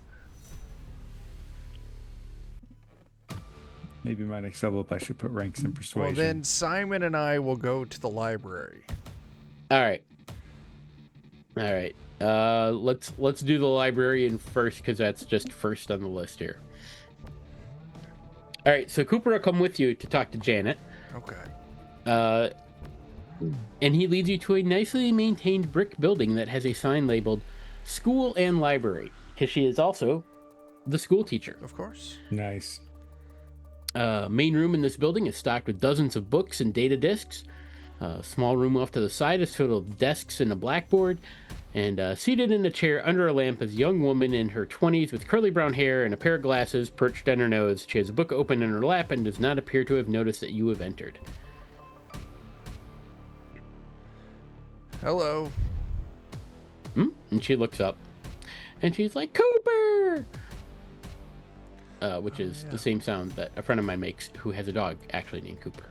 D: Maybe my next level up, I should put ranks in persuasion.
B: Well, then Simon and I will go to the library.
E: All right. Let's do the librarian first because that's just first on the list here. All right, so Cooper will come with you to talk to Janet.
B: Okay.
E: And he leads you to a nicely maintained brick building that has a sign labeled School and Library, because she is also the school teacher.
B: Of course.
D: Nice.
E: Main room in this building is stocked with dozens of books and data disks. Small room off to the side is filled with desks and a blackboard. And seated in a chair under a lamp is a young woman in her 20s with curly brown hair and a pair of glasses perched on her nose. She has a book open in her lap and does not appear to have noticed that you have entered.
B: Hello.
E: And she looks up and she's like, Cooper! Which is the same sound that a friend of mine makes who has a dog actually named Cooper.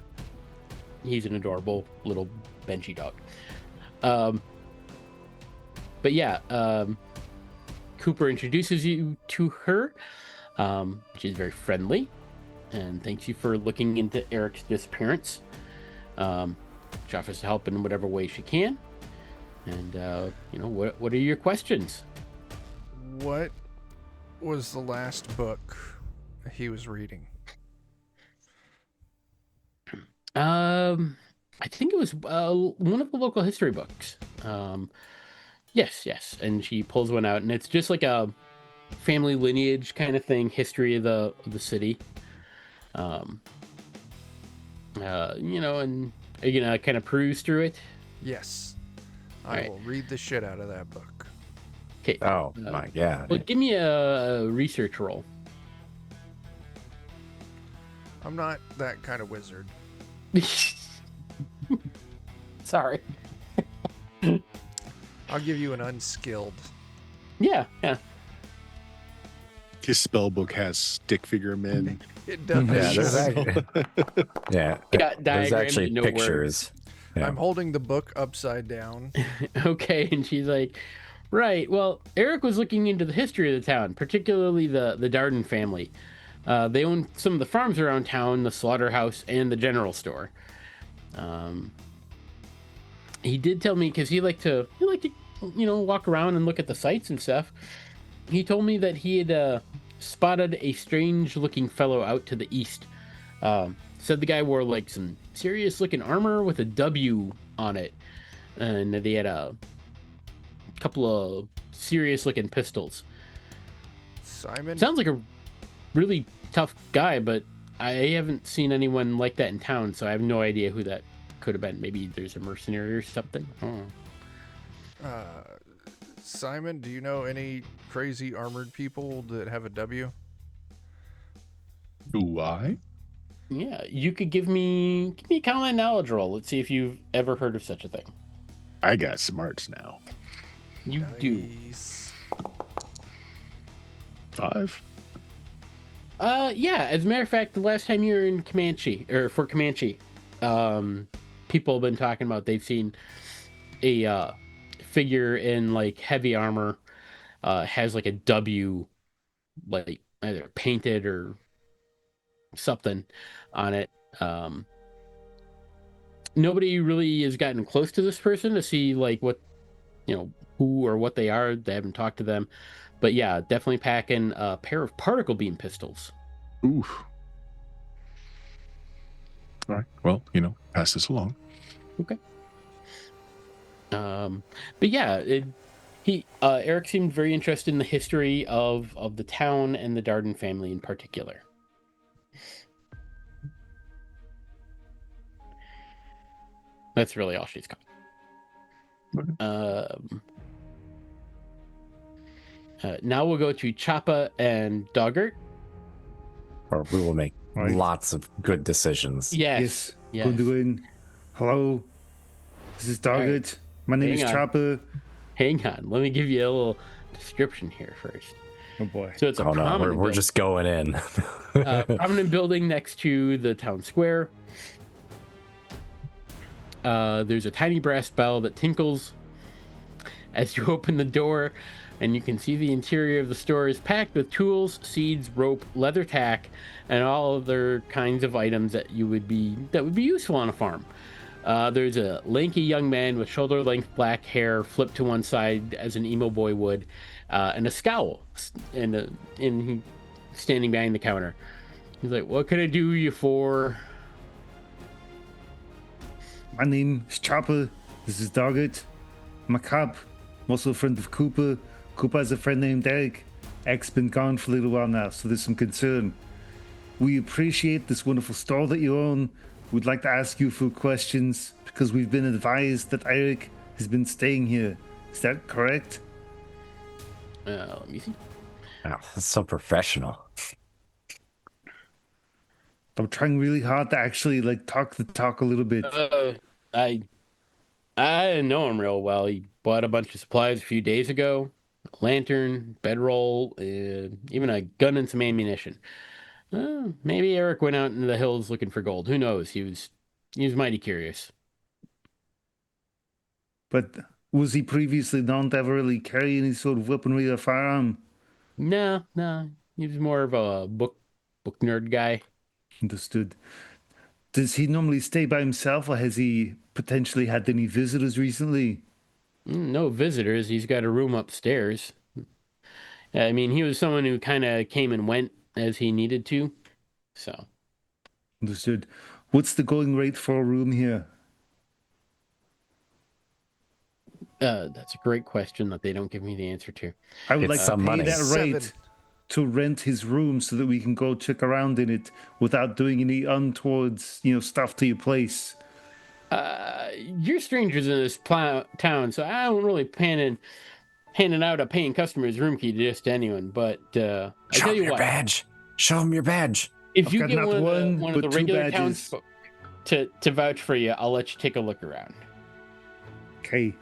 E: He's an adorable little benchy dog. But yeah, Cooper introduces you to her. She's very friendly and thanks you for looking into Eric's disappearance. She offers to help in whatever way she can. And, what are your questions?
B: What was the last book he was reading?
E: I think it was one of the local history books. Yes. And she pulls one out, and it's just like a family lineage kind of thing, history of the city. And are you gonna kind of peruse through it?
B: Yes. I
E: Alright.
B: will read the shit out of that book.
E: Okay.
A: Oh my god.
E: Well, give me a research roll.
B: I'm not that kind of wizard.
E: Sorry.
B: I'll give you an unskilled.
E: Yeah.
C: His spell book has stick figure men.
B: It does.
A: Yeah, there's yeah.
E: Got
A: There's
E: diagrams
A: actually
E: and no
A: pictures. Yeah.
B: I'm holding the book upside down.
E: Okay, and she's like, right, well, Eric was looking into the history of the town, particularly the Darden family. They own some of the farms around town, the slaughterhouse, and the general store. He did tell me, because he liked to walk around and look at the sights and stuff. He told me that he had spotted a strange-looking fellow out to the east. Said the guy wore like some serious-looking armor with a W on it, and that he had a couple of serious-looking pistols.
B: Simon?
E: Sounds like a really tough guy, but I haven't seen anyone like that in town, so I have no idea who that could have been. Maybe there's a mercenary or something. I don't know.
B: Simon, do you know any crazy armored people that have a W?
C: Do I?
E: Yeah, you could give me a common knowledge roll. Let's see if you've ever heard of such a thing.
C: I got smarts now.
E: You do.
B: Nice.
C: 5.
E: Yeah. As a matter of fact, the last time you were in Comanche, people have been talking about they've seen a figure in like heavy armor, has like a W, like either painted or something on it. Nobody really has gotten close to this person to see like what, who or what they are. They haven't talked to them, but yeah, definitely packing a pair of particle beam pistols.
C: Oof. All right. Well, pass this along.
E: Okay. But yeah, Eric seemed very interested in the history of the town and the Darden family in particular. That's really all she's got. Now we'll go to Choppa and Doggart.
A: Or we will make
D: Right.
A: lots of good decisions.
E: Yes.
D: Goodwin. Hello. This is Doggett. My name
E: Hang
D: is
E: on.
D: Chopper.
E: Hang on. Let me give you a little description here first.
D: Oh boy.
E: So it's a
A: Oh no,
E: prominent
A: we're just going in.
E: prominent building next to the town square. There's a tiny brass bell that tinkles as you open the door, and you can see the interior of the store is packed with tools, seeds, rope, leather tack, and all other kinds of items that would be useful on a farm. There's a lanky young man with shoulder-length black hair flipped to one side as an emo boy would, and a scowl, and he's standing behind the counter. He's like, what can I do you for?
D: My name is Chopper. This is Doggett. I'm a cop. I'm also a friend of Cooper. Cooper has a friend named Eric. Eric's been gone for a little while now, so there's some concern. We appreciate this wonderful store that you own. We'd like to ask you a few questions because we've been advised that Eric has been staying here. Is that correct?
E: Let me see.
A: Oh, that's so professional.
D: I'm trying really hard to actually like talk the talk a little bit.
E: I didn't know him real well. He bought a bunch of supplies a few days ago. A lantern, bedroll, even a gun and some ammunition. Maybe Eric went out into the hills looking for gold. Who knows? He was mighty curious.
D: But was he previously known to ever really carry any sort of weaponry or firearm?
E: No, he was more of a book nerd guy.
D: Understood. Does he normally stay by himself, or has he potentially had any visitors recently?
E: No visitors. He's got a room upstairs. I mean, he was someone who kind of came and went as he needed to. So,
D: Understood. What's the going rate for a room here?
E: that's a great question that they don't give me the answer to.
D: I would
A: It's
D: like to
A: some
D: pay
A: money.
D: that rate
B: 7.
D: to rent his room so that we can go check around in it without doing any untoward, stuff to your place.
E: You're strangers in this town, so I don't really handing out a paying customer's room key to just anyone. But I
A: Show
E: tell
A: him
E: you
A: your
E: what,
A: badge. Show him your badge.
E: if
D: I've
E: you
D: got
E: get
D: not
E: one
D: one,
E: of
D: but
E: the
D: two
E: regular
D: badges.
E: townsfolk to vouch for you, I'll let you take a look around.
D: Okay.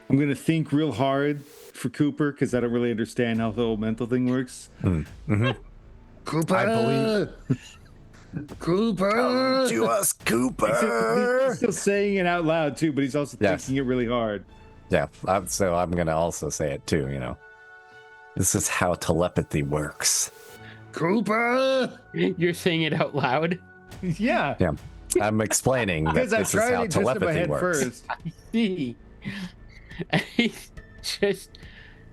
B: I'm gonna think real hard for Cooper because I don't really understand how the whole mental thing works.
D: Cooper!
A: I believe-
D: Cooper!
A: To us,
B: He's
A: Cooper.
B: still saying it out loud too, but he's also
A: Yes.
B: thinking it really hard.
A: Yeah, so I'm gonna also say it too. This is how telepathy works.
D: Cooper!
E: You're saying it out loud.
B: Yeah,
A: Yeah, I'm explaining that
B: because I
A: this is
B: tried
A: how
B: it just in my
A: telepathy
B: head
A: works.
B: first.
E: See, he's just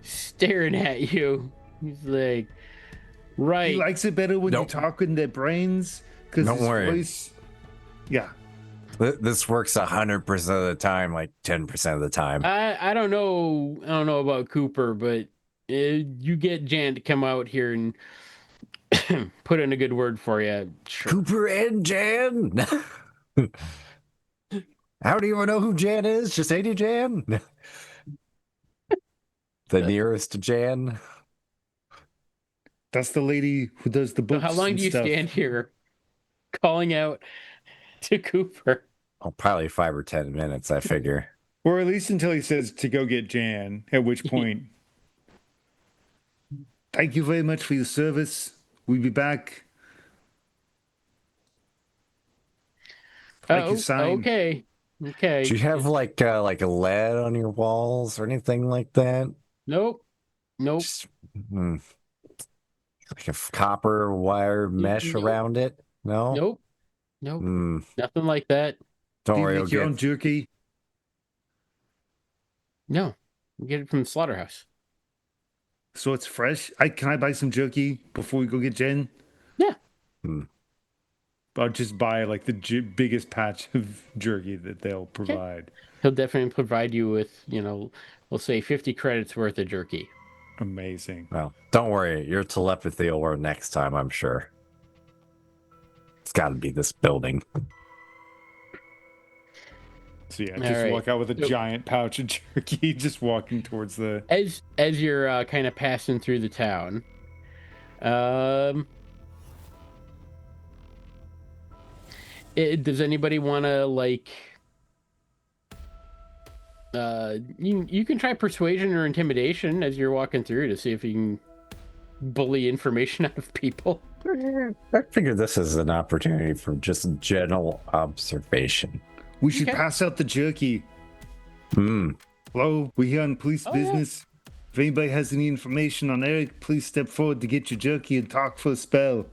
E: staring at you. He's like, right.
D: He likes it better when
A: Nope.
D: you talk in their brains because
A: Don't
D: his
A: worry.
D: voice. Yeah.
A: This works 100% of the time, like 10% of the time.
E: I don't know about Cooper, but you get Jan to come out here and put in a good word for you. Sure.
A: Cooper and Jan. How do you even know who Jan is? Just say to Jan. The nearest to Jan.
D: That's the lady who does the
E: So
D: books
E: how long
D: and
E: do you
D: stuff.
E: stand here calling out to Cooper?
A: Oh, probably 5 or 10 minutes, I figure.
B: Or at least until he says to go get Jan, at which point
D: Thank you very much for your service. We'll be back. Like your sign.
E: Okay.
A: Do you have like a lead on your walls or anything like that?
E: Nope.
A: Just, like a copper wire mesh
E: Nope.
A: around it? No?
E: Nope. Nothing like that.
A: Don't
D: Do you
A: worry,
D: make
A: you'll
D: your own
A: get
D: jerky?
E: No. You get it from the slaughterhouse.
D: So it's fresh. Can I buy some jerky before we go get Jen?
E: Yeah.
B: I'll just buy like the biggest patch of jerky that they'll provide.
E: He'll definitely provide you with, we'll say 50 credits worth of jerky.
B: Amazing.
A: Well, don't worry, your telepathy will work next time, I'm sure. It's gotta be this building.
B: So yeah,
E: All
B: just
E: right.
B: walk out with a
E: So-
B: giant pouch of jerky, just walking towards the.
E: As you're kind of passing through the town, does anybody want to you can try persuasion or intimidation as you're walking through to see if you can bully information out of people.
A: I figure this is an opportunity for just general observation.
D: We should
E: Okay.
D: pass out the jerky.
A: Hmm.
D: Hello, we're here on police
E: Oh, yeah.
D: business. If anybody has any information on Eric, please step forward to get your jerky and talk for a spell.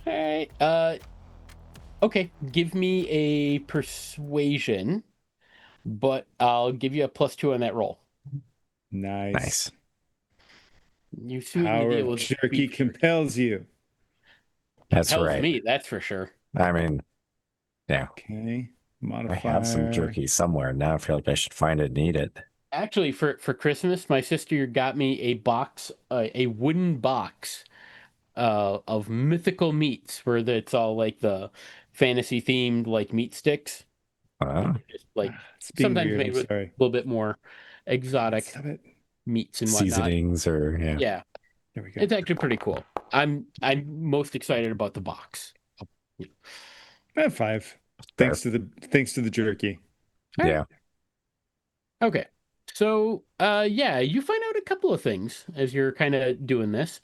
E: All right. Okay. Give me a persuasion, but I'll give you a +2 on that roll.
B: Nice.
A: Nice.
E: You sweeten the
B: Power
E: deal
B: of
E: with
B: jerky
E: speech.
B: compels you.
A: That's
E: Tells
A: right.
E: me, that's for sure.
A: I mean, yeah,
D: Okay.
A: I have some
D: Modifier.
A: jerky somewhere. Now I feel like I should find it and eat it.
E: Actually, for Christmas, my sister got me a box, a wooden box, of mythical meats, where it's all like the fantasy themed like meat sticks, just like
D: It's being
E: sometimes
D: weird.
E: made
D: I'm
E: with a
D: sorry.
E: little bit more exotic
D: Stop it.
E: meats and whatnot.
A: Seasonings or yeah.
E: Yeah,
D: There we go.
E: it's actually pretty cool. I'm most excited about the box.
D: I have 5. Thanks to the jerky.
E: All right.
A: Yeah.
E: Okay. So, yeah, you find out a couple of things as you're kind of doing this.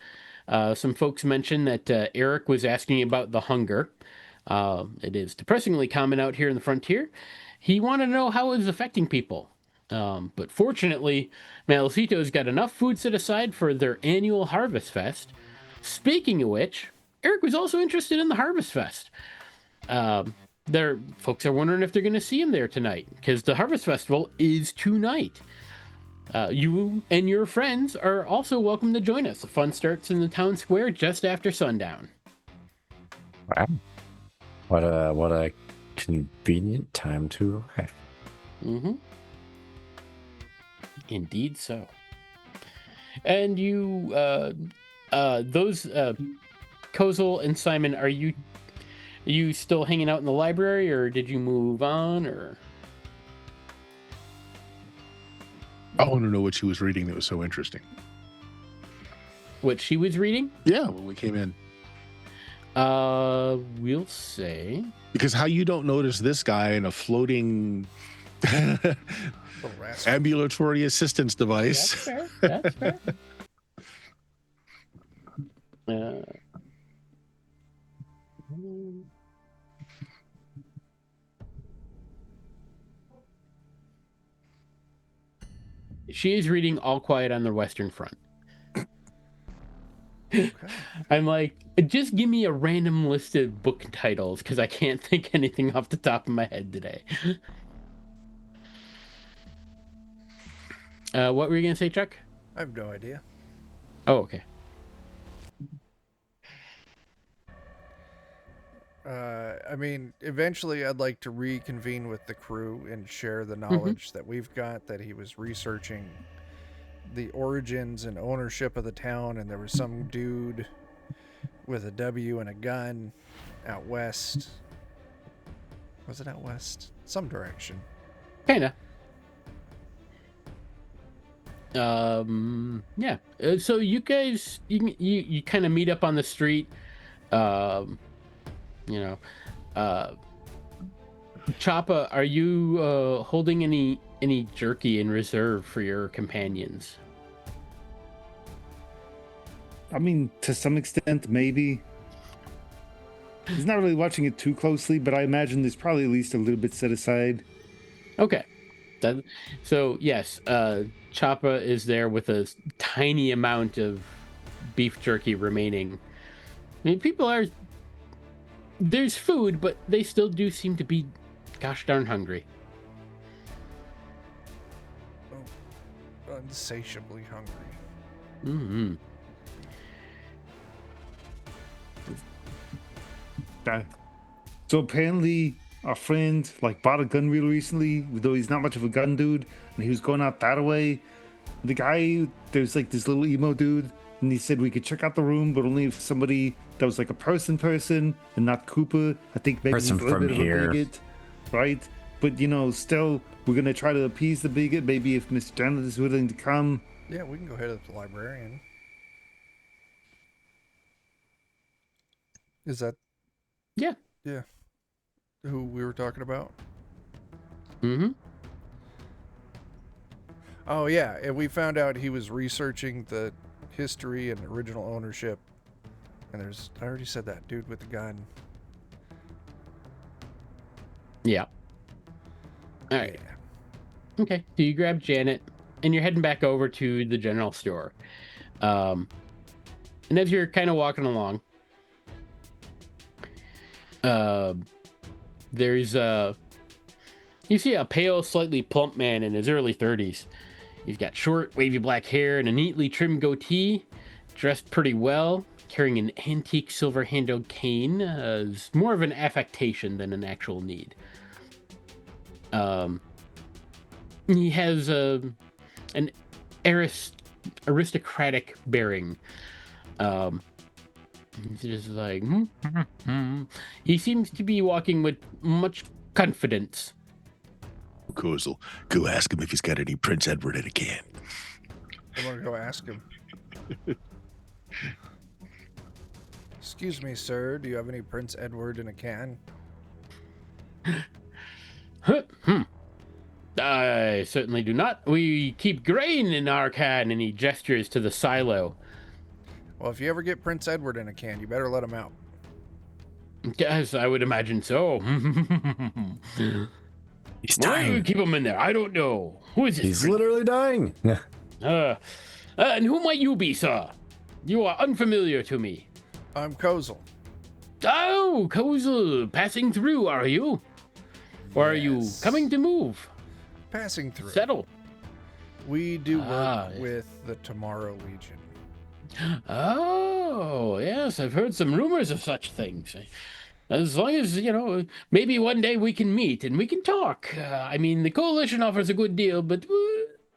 E: Some folks mentioned that Eric was asking about the hunger. It is depressingly common out here in the frontier. He wanted to know how it was affecting people. But fortunately, Malacito's got enough food set aside for their annual Harvest Fest. Speaking of which, Eric was also interested in the Harvest Fest. Their folks are wondering if they're going to see him there tonight because the Harvest Festival is tonight. You and your friends are also welcome to join us. The fun starts in the town square just after sundown.
A: Wow. What a convenient time to arrive.
E: Mm-hmm. Indeed so. And you, those, Kozel and Simon, are you still hanging out in the library, or did you move on, or?
C: I want to know what she was reading that was so interesting.
E: What she was reading?
C: Yeah, when we came in.
E: We'll say.
C: Because how you don't notice this guy in a floating
B: Little rascal.
C: ambulatory assistance device.
E: That's fair. That's fair. She is reading All Quiet on the Western Front.
B: Okay.
E: I'm like, just give me a random list of book titles because I can't think anything off the top of my head today. What were you gonna say, Chuck?
B: I have no idea.
E: Oh, okay.
B: I mean, eventually I'd like to reconvene with the crew and share the knowledge that we've got, that he was researching the origins and ownership of the town, and there was some dude with a W and a gun out west. Was it out west? Some direction.
E: Kinda. Yeah. So you guys, you kind of meet up on the street. You know, Choppa, are you holding any jerky in reserve for your companions?
D: I mean, to some extent, maybe. He's not really watching it too closely, but I imagine there's probably at least a little bit set aside.
E: Okay. So yes, Choppa is there with a tiny amount of beef jerky remaining. I mean, people are. There's food, but they still do seem to be gosh darn hungry.
B: Oh, insatiably hungry.
E: Mm-hmm.
D: So apparently our friend bought a gun real recently, though he's not much of a gun dude, and he was going out that way. The guy, there's this little emo dude, and he said we could check out the room, but only if somebody that was like a person and not Cooper. I think maybe he's a
A: Person
D: little
A: from
D: bit
A: here.
D: of a bigot, right? But still, we're gonna try to appease the bigot. Maybe if Miss Janet is willing to come.
B: Yeah, we can go ahead to the librarian. Is that?
E: Yeah.
B: Yeah. Who we were talking about?
E: Mm-hmm.
B: Oh yeah, and we found out he was researching the history and original ownership. And I already said that dude with the gun.
E: Yeah. All right.
B: Yeah.
E: Okay. So you grab Janet, and you're heading back over to the general store. And as you're kind of walking along, there's you see a pale, slightly plump man in his early 30s. He's got short, wavy black hair and a neatly trimmed goatee, dressed pretty well. carrying an antique silver-handled cane is more of an affectation than an actual need. He has an aristocratic bearing. He's just like, he seems to be walking with much confidence.
C: Kozel, go ask him if he's got any Prince Edward in a can.
B: I'm gonna go ask him. Excuse me, sir. Do you have any Prince Edward in a can?
E: I certainly do not. We keep grain in our can, and he gestures to the silo.
B: Well, if you ever get Prince Edward in a can, you better let him out.
E: Yes, I would imagine so.
A: He's
E: Why do we
A: dying.
E: keep him in there? I don't know. Who is this?
A: He's literally dying.
E: And who might you be, sir? You are unfamiliar to me.
B: I'm Kozel.
E: Oh, Kozel, passing through, are you? Or are you
B: Yes.
E: coming to move?
B: Passing through.
E: Settle.
B: We do work
E: yes.
B: with the Tomorrow Legion.
E: Oh, yes, I've heard some rumors of such things. As long as, maybe one day we can meet and we can talk. I mean, the coalition offers a good deal, but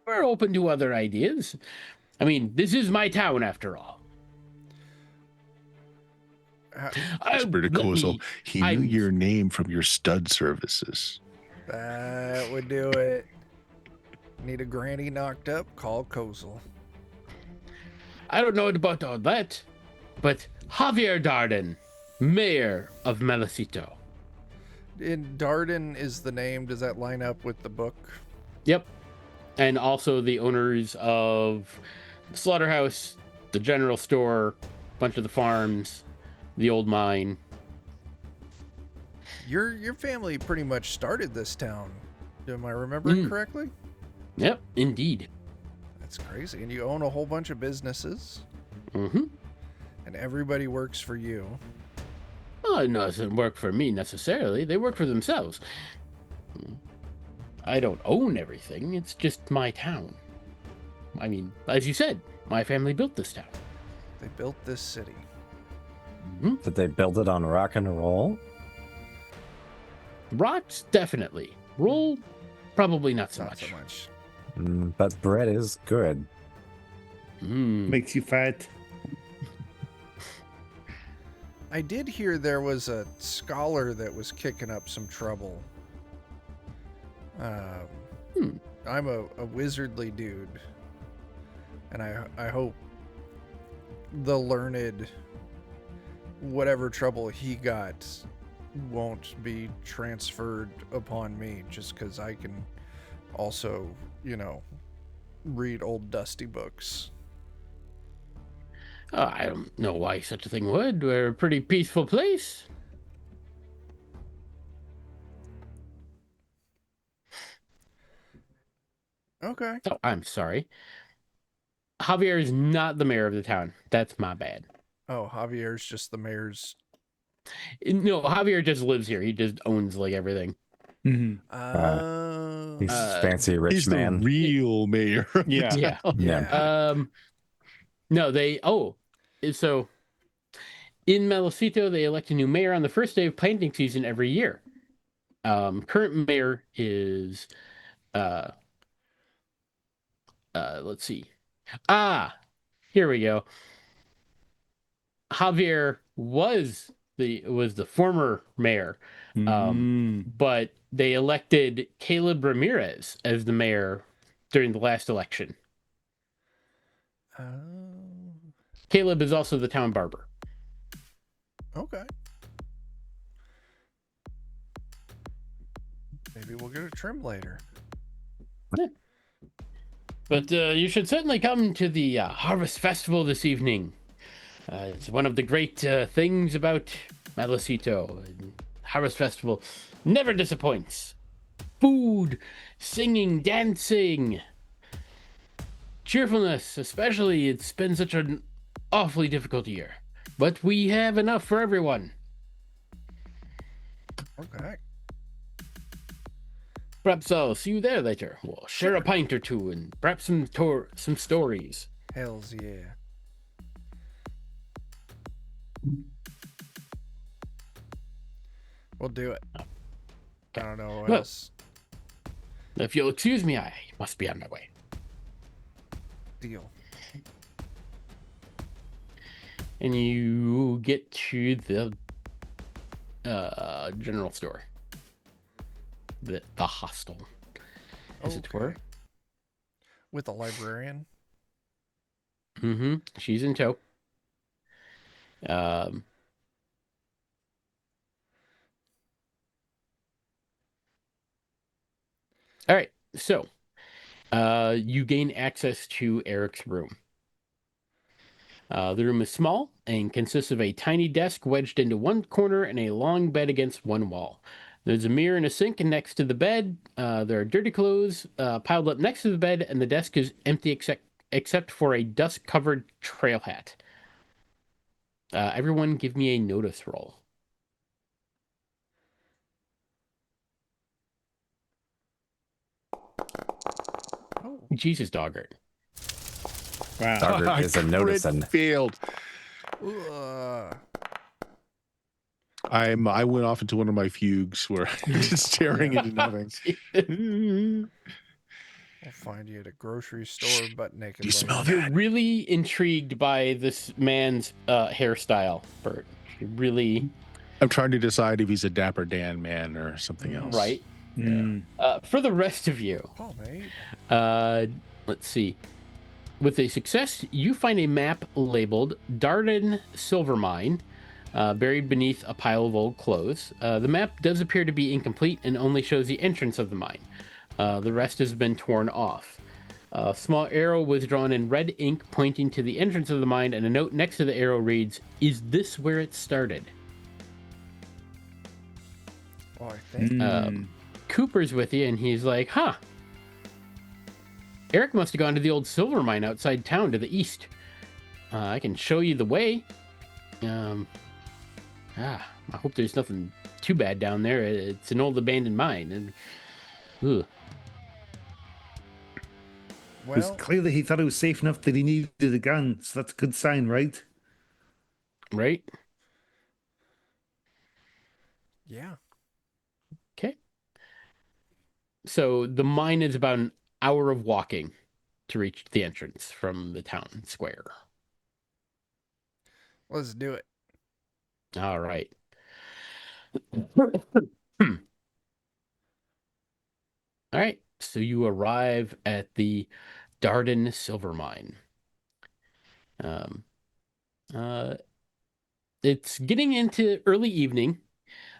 E: we're open to other ideas. I mean, this is my town after all.
C: Whisper to
E: let
C: Kozel,
E: me-
C: he knew
E: I'm-
C: your name from your stud services.
B: That would do it. Need a granny knocked up? Call Kozel.
E: I don't know about all that, but Javier Darden, mayor of Melicito.
B: And Darden is the name. Does that line up with the book?
E: Yep. And also the owners of the slaughterhouse, the general store, a bunch of the farms, the old mine.
B: Your family pretty much started this town. Am I remembering correctly?
E: Yep, indeed.
B: That's crazy. And you own a whole bunch of businesses,
E: Mm-hmm.
B: and everybody works for you.
E: Well, it doesn't work for me necessarily. They work for themselves. I don't own everything. It's just my town. I mean, as you said, my family built this town.
B: They built this city.
A: Did they build it on rock and roll?
E: Rocks, definitely. Roll, probably not so
B: Not
E: much.
B: so much.
A: But bread is good.
D: Makes you fat.
B: I did hear there was a scholar that was kicking up some trouble. I'm a wizardly dude, and I hope the learned, whatever trouble he got, won't be transferred upon me just because I can also, read old dusty books.
E: I don't know why such a thing would. We're a pretty peaceful place.
B: Okay.
E: Oh, I'm sorry. Javier is not the mayor of the town. That's my bad.
B: Oh, Javier's just the mayor's.
E: No, Javier just lives here. He just owns like everything.
D: Mm-hmm.
A: He's fancy rich
C: He's
A: man.
C: the real mayor.
D: Yeah.
E: Yeah.
A: Yeah.
E: No, so in Melicito, they elect a new mayor on the first day of planting season every year. Current mayor is, let's see. Here we go. Javier was the former mayor, but they elected Caleb Ramirez as the mayor during the last election. Caleb is also the town barber.
B: Okay. Maybe we'll get a trim later.
E: But you should certainly come to the Harvest Festival this evening. It's one of the great things about Melicito. Harvest Festival never disappoints. Food, singing, dancing, cheerfulness, especially. It's been such an awfully difficult year. But we have enough for everyone.
B: Okay.
E: Perhaps I'll see you there later. We'll share a pint or two and perhaps some stories.
B: Hells yeah. We'll do it. I don't know what
E: Well-
B: else.
E: If you'll excuse me, I must be on my way.
B: Deal.
E: And you get to the general store. The hostel, as it were.
B: Okay. With the librarian.
E: Mm-hmm. She's in tow. All right. So, you gain access to Eric's room. The room is small and consists of a tiny desk wedged into one corner and a long bed against one wall. There's a mirror and a sink next to the bed. There are dirty clothes piled up next to the bed, and the desk is empty except for a dust-covered trail hat. Everyone give me a notice roll.
B: Oh.
E: Jesus, Doggart.
D: Wow.
A: Doggart is a
C: Crit
A: noticing.
C: failed.
B: Ugh.
C: I went off into one of my fugues where I'm just staring into nothing.
B: We'll find you at a grocery store butt naked.
C: You
B: later.
C: smell
E: You're
C: that?
E: really intrigued by this man's hairstyle, Bert. You really,
C: I'm trying to decide if he's a Dapper Dan man or something else.
E: right?
D: Mm.
E: For the rest of you,
B: Oh, mate.
E: let's see. With a success, you find a map labeled Darden Silver Mine, buried beneath a pile of old clothes. The map does appear to be incomplete and only shows the entrance of the mine. The rest has been torn off. A small arrow was drawn in red ink pointing to the entrance of the mine, and a note next to the arrow reads, "Is this where it started?"
B: Oh, I think.
D: Mm.
E: Cooper's with you, and he's like, "Huh. Eric must have gone to the old silver mine outside town to the east. I can show you the way. I hope there's nothing too bad down there. It's an old abandoned mine, and ugh.
D: It was
B: Well,
D: clear that he thought it was safe enough that he needed a gun, so that's a good sign, right?
E: Right?
B: yeah.
E: Okay. So the mine is about an hour of walking to reach the entrance from the town square.
B: Let's do it.
E: All right. All right. So you arrive at the Darden Silver Mine. It's getting into early evening,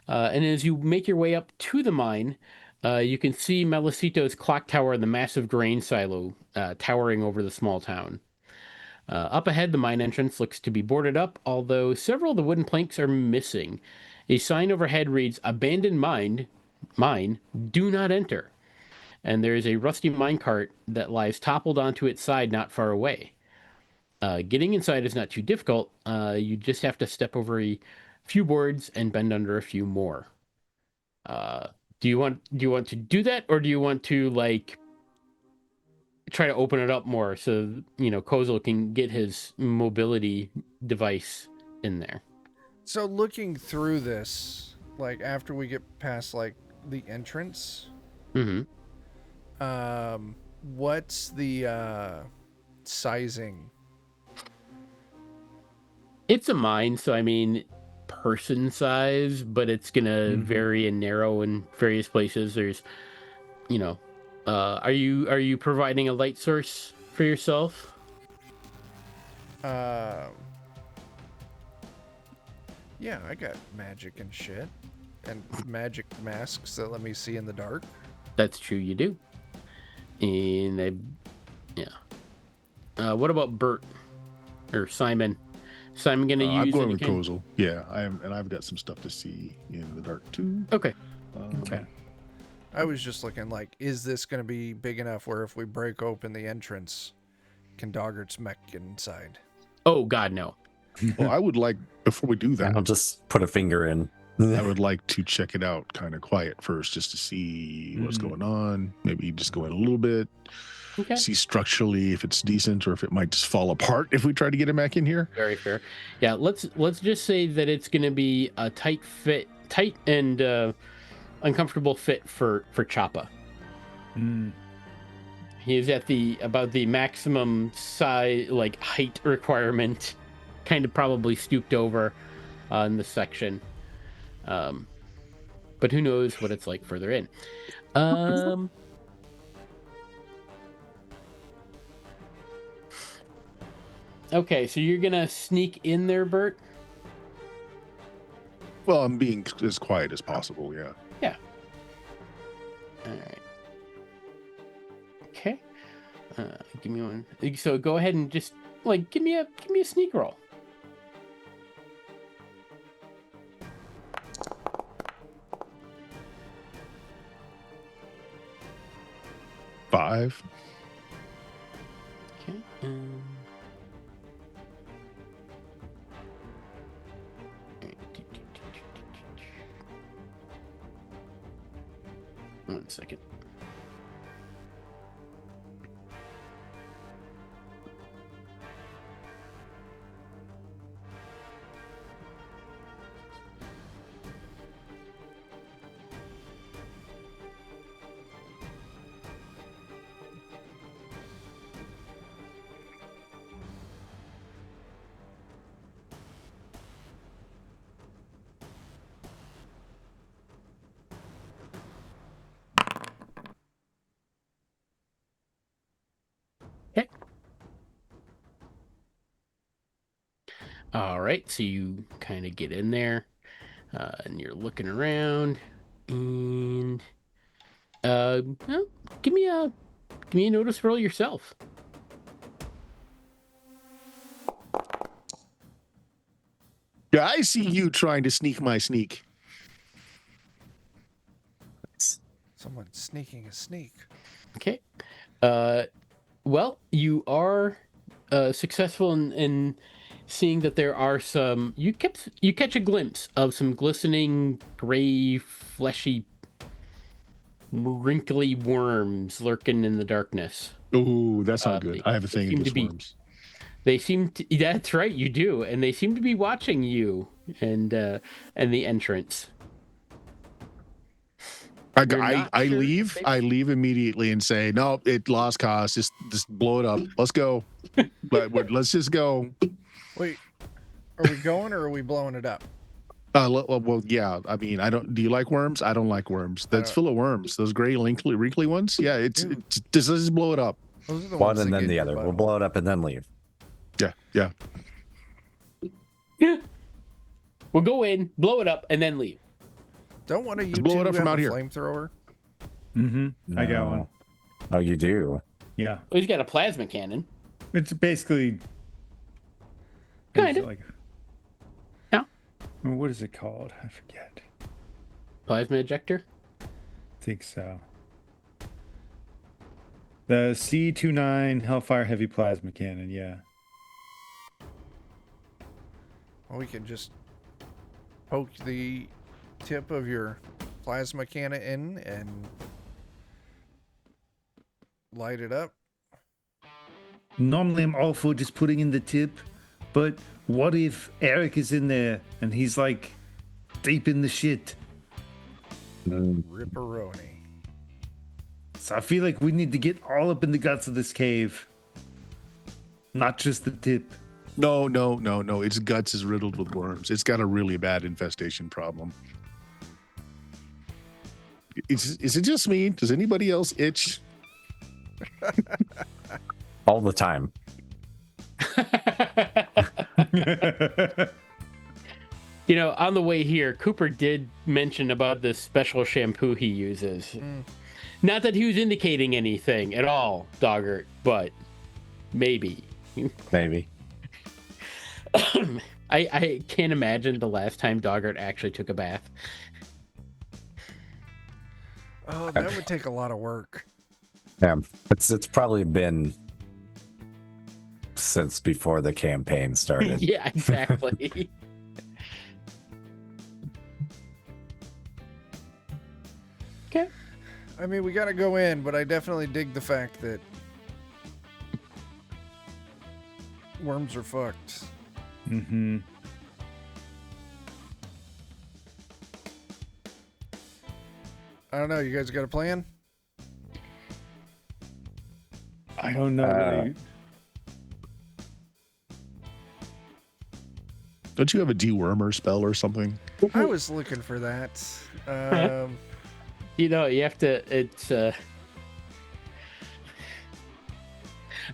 E: and as you make your way up to the mine, you can see Melicito's clock tower and the massive grain silo towering over the small town. Up ahead, the mine entrance looks to be boarded up, although several of the wooden planks are missing. A sign overhead reads, "Abandoned mine, do not enter." And there is a rusty minecart that lies toppled onto its side not far away. Getting inside is not too difficult. You just have to step over a few boards and bend under a few more. Do you want to do that, or do you want to like try to open it up more so Kozel can get his mobility device in there?
B: So looking through this, like after we get past like the entrance,
E: Mm-hmm.
B: what's the sizing?
E: It's a mine, so I mean, person size, but it's gonna vary and narrow in various places. There's, are you providing a light source for yourself?
B: Yeah, I got magic and shit, and magic masks that let me see in the dark.
E: That's true, you do. And what about Bert or Simon? Simon gonna use?
C: I'm going
E: any
C: with
E: kind-
C: Kozel. Yeah, I am, and I've got some stuff to see in the dark too.
E: Okay.
C: Okay.
B: I was just looking like, is this going to be big enough where if we break open the entrance, can Doggert's mech get inside?
E: Oh God, no.
C: Well, I would like before we do that.
A: I'll just put a finger in.
C: I would like to check it out kind of quiet first just to see what's going on. Maybe just go in a little bit,
E: Okay.
C: see structurally if it's decent or if it might just fall apart if we try to get him back in here.
E: Very fair. Yeah, let's just say that it's going to be a tight and uncomfortable fit for Choppa. He is at about the maximum size, like height requirement, kind of probably stooped over in this section. But who knows what it's like further in. Okay, so you're gonna sneak in there, Bert?
C: Well, I'm being as quiet as possible. Yeah.
E: Yeah. All right. Okay. Give me one. So go ahead and just give me a sneak roll.
C: Five.
E: Okay. One second. Okay. All right, so you kind of get in there, and you're looking around, and well, give me a notice roll yourself.
C: Yeah, I see you trying to sneak my sneak.
B: Someone sneaking a sneak.
E: Okay. Well, you are successful in seeing that there are some. You catch a glimpse of some glistening, gray, fleshy, wrinkly worms lurking in the darkness.
C: Oh, that's not good. I have a thing
E: seem to
C: against
E: be-
C: worms.
E: They seem to. That's right, you do, and they seem to be watching you and the entrance. You're
C: I
E: not sure if
C: leave.
E: they-
C: I leave immediately and say, no, it lost cause. Just blow it up. Let's go. Let's just go.
B: Wait, are we going or are we blowing it up?
C: Well, yeah. I mean, I don't. Do you like worms? I don't like worms. That's full of worms. Those gray, wrinkly ones. Yeah, let's just blow it up.
B: Those are the
A: One
B: ones
A: and
B: that
A: then
B: get
A: the
B: your
A: other.
B: butt
A: We'll
B: hole.
A: blow it up and then leave.
C: Yeah.
E: Yeah. We'll go in, blow it up, and then leave.
B: Don't one of you
C: blow
B: two
C: it up
B: have
C: from
B: a
C: out here.
B: flamethrower?
D: I got one.
A: Oh, you do?
D: Yeah.
E: Oh, he's got a plasma cannon.
D: It's basically
E: Kind
D: it's
E: of.
D: like,
E: Yeah.
D: what is it called? I forget.
E: Plasma ejector.
D: I think so. The C29 Hellfire Heavy Plasma Cannon, yeah.
B: Well, we can just poke the tip of your plasma cannon in and light it up.
D: Normally I'm all for just putting in the tip, but what if Eric is in there and he's like deep in the shit?
B: Ripperoni.
D: So I feel like we need to get all up in the guts of this cave. Not just the tip.
C: No. Its guts is riddled with worms. It's got a really bad infestation problem. Is it just me? Does anybody else itch?
A: All the time.
E: You know, on the way here, Cooper did mention about this special shampoo he uses. Not that he was indicating anything at all, Doggart, but maybe.
A: Maybe.
E: I can't imagine the last time Doggart actually took a bath.
B: Oh, that would take a lot of work.
A: Yeah. It's probably been since before the campaign started.
E: Yeah, exactly. Okay.
B: I mean, we gotta go in, but I definitely dig the fact that worms are fucked.
D: Mm-hmm.
B: I don't know. You guys got a plan?
D: I don't know.
C: Don't you have a dewormer spell or something?
B: I was looking for that.
E: You know, you have to. It's.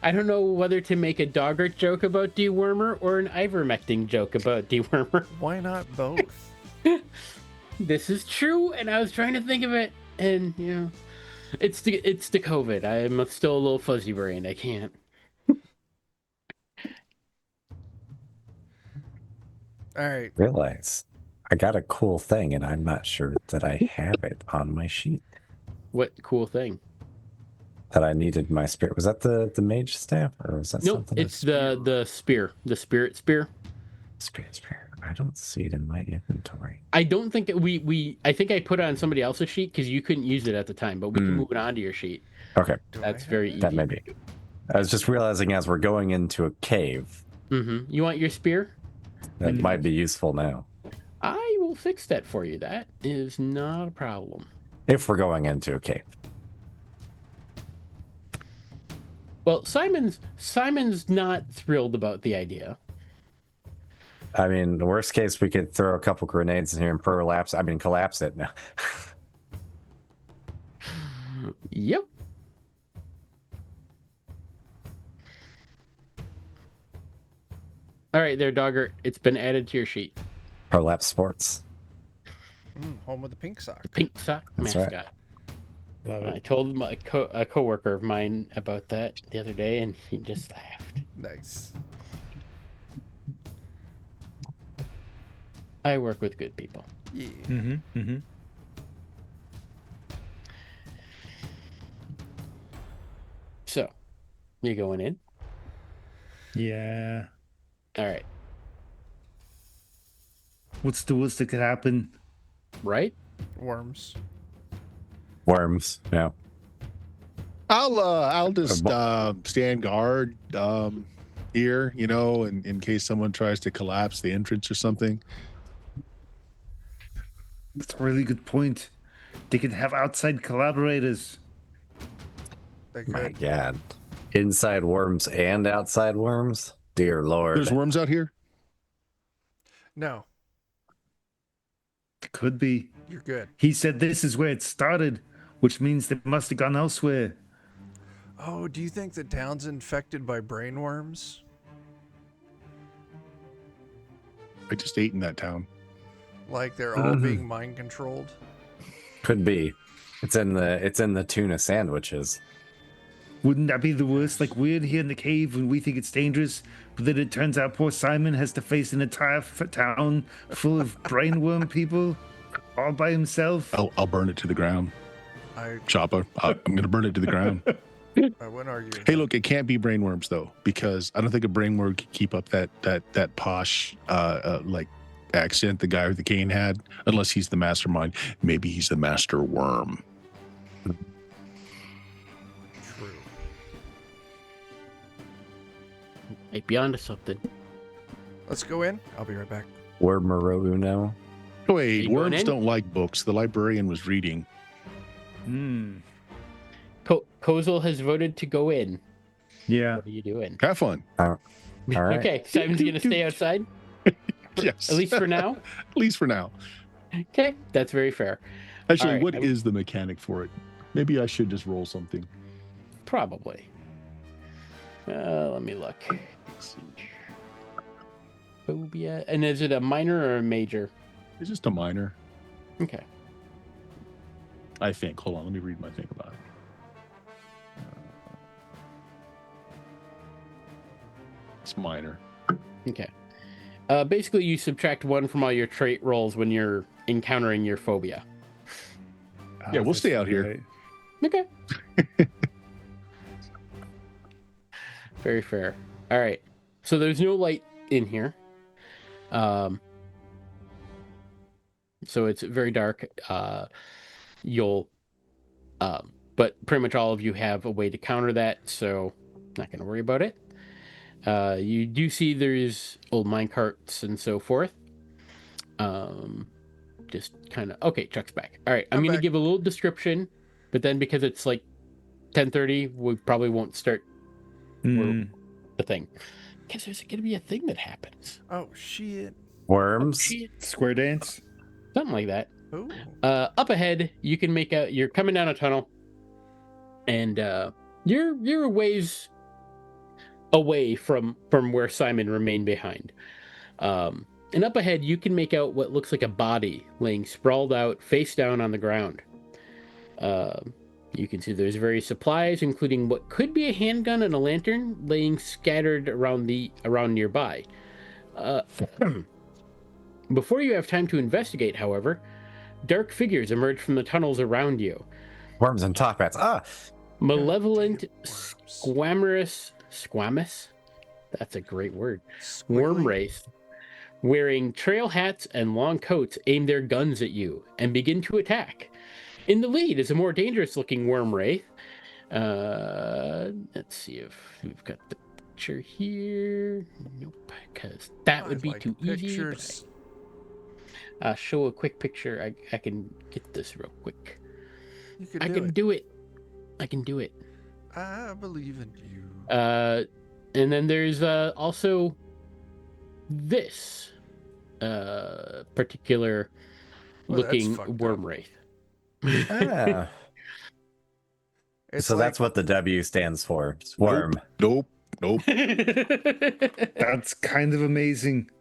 E: I don't know whether to make a Doggart joke about dewormer or an ivermectin joke about dewormer.
B: Why not both?
E: This is true, and I was trying to think of it, and you know, it's the COVID. I'm still a little fuzzy brained. I can't.
B: All right.
A: Realize I got a cool thing, and I'm not sure that I have it on my sheet.
E: What cool thing?
A: That I needed my spirit. Was that the mage staff, or was that
E: Nope,
A: something?
E: it's the spear, the spirit spear.
A: Spirit. I don't see it in my inventory.
E: I don't think that we. I think I put it on somebody else's sheet because you couldn't use it at the time, but we can move it onto your sheet.
A: Okay,
B: Do
E: That's
B: I have
E: very
B: it?
E: easy.
A: that may be. I was just realizing as we're going into a cave,
E: Mm-hmm. You want your spear?
A: that might be useful now.
E: I will fix that for you. That is not a problem.
A: If we're going into a cave.
E: Well, Simon's not thrilled about the idea.
A: I mean, the worst case, we could throw a couple grenades in here and collapse it now.
E: Yep. All right, there, Dogger. It's been added to your sheet.
A: Prolapse sports.
B: Home with the pink sock.
E: Pink sock
A: That's right.
E: mascot.
D: Love
E: I
D: it.
E: told a coworker of mine about that the other day, and he just laughed.
B: Nice.
E: I work with good people.
B: Yeah.
D: Mm-hmm. Mm-hmm.
E: So, you going in?
D: Yeah.
E: All right.
D: What's the worst that could happen?
E: Right?
B: Worms.
A: Worms. Yeah.
C: I'll just stand guard here, you know, in case someone tries to collapse the entrance or something.
D: That's a really good point. They could have outside collaborators.
B: They
A: My
B: could.
A: God. Inside worms and outside worms? Dear Lord.
C: There's worms out here.
B: No,
D: Could be.
B: you're good.
D: He said this is where it started, which means they must have gone elsewhere.
B: Oh, do you think the town's infected by brainworms?
C: I just ate in that town.
B: Like they're all being mind controlled?
A: Could be. It's in the tuna sandwiches.
D: Wouldn't that be the worst? Like, we're here in the cave and we think it's dangerous, but then it turns out poor Simon has to face an entire town full of brainworm people all by himself.
C: I'll burn it to the ground.
B: I
C: Chopper. I'm gonna burn it to the ground.
B: wouldn't argue. with
C: Hey,
B: that.
C: look, it can't be brainworms though, because I don't think a brainworm can keep up that posh like accent the guy with the cane had, unless he's the mastermind. Maybe he's the master worm.
B: True.
E: Might be onto something.
B: Let's go in. I'll be right back.
A: Wormero Uno.
C: Wait,
E: you going
C: worms
E: in?
C: don't like books. The librarian was reading.
D: Hmm.
E: Kozel has voted to go in.
D: Yeah.
E: What are you doing?
C: Have fun.
A: All right.
E: Okay, Simon's gonna stay outside,
C: Yes.
E: at least for now.
C: At least for now.
E: Okay, that's very fair.
C: Actually,
E: All right,
C: what is the mechanic for it? Maybe I should just roll something.
E: Probably. Let me look. Let's see. Phobia, and is it a minor or a major?
C: It's just a minor,
E: Okay.
C: I think. Hold on, let me read my thing about it. It's minor.
E: Okay. Basically, you subtract 1 from all your trait rolls when you're encountering your phobia.
C: Yeah, we'll stay out here.
E: Okay. Very fair. All right. So there's no light in here. So it's very dark. You'll But pretty much all of you have a way to counter that, so not going to worry about it. You do see there's old minecarts and so forth. Just kind of okay. Chuck's back. All right, I'm going to
B: back.
E: give a little description, but then because it's like 10:30, we probably won't start the thing. Because there's going to be a thing that happens.
B: Oh shit.
A: Worms.
E: Shit.
D: Square dance.
E: Something like that.
B: Ooh.
E: Up ahead, you can make out. You're coming down a tunnel, and you're a ways away from where Simon remained behind. And up ahead, you can make out what looks like a body laying sprawled out, face down on the ground. You can see there's various supplies, including what could be a handgun and a lantern, laying scattered around nearby. Before you have time to investigate, however, dark figures emerge from the tunnels around you.
A: Worms and top rats. Ah,
E: Malevolent,
B: Worms.
E: squamous? That's a great word.
B: Squiggly.
E: Worm wraith, wearing trail hats and long coats, aim their guns at you and begin to attack. In the lead is a more dangerous-looking worm wraith. Let's see if we've got the picture here. Nope, because that would be
B: like
E: too easy.
B: pictures.
E: But show a quick picture. I can get this real quick.
B: You could
E: I
B: do
E: can
B: it.
E: do it. I can do it.
B: I believe in you.
E: And then there's also this particular
B: Well, that's
E: looking
B: fucked
E: worm
B: up.
E: wraith.
A: ah.
B: It's
A: So
B: like,
A: that's what the W stands for. It's worm.
C: Nope.
D: That's kind of amazing.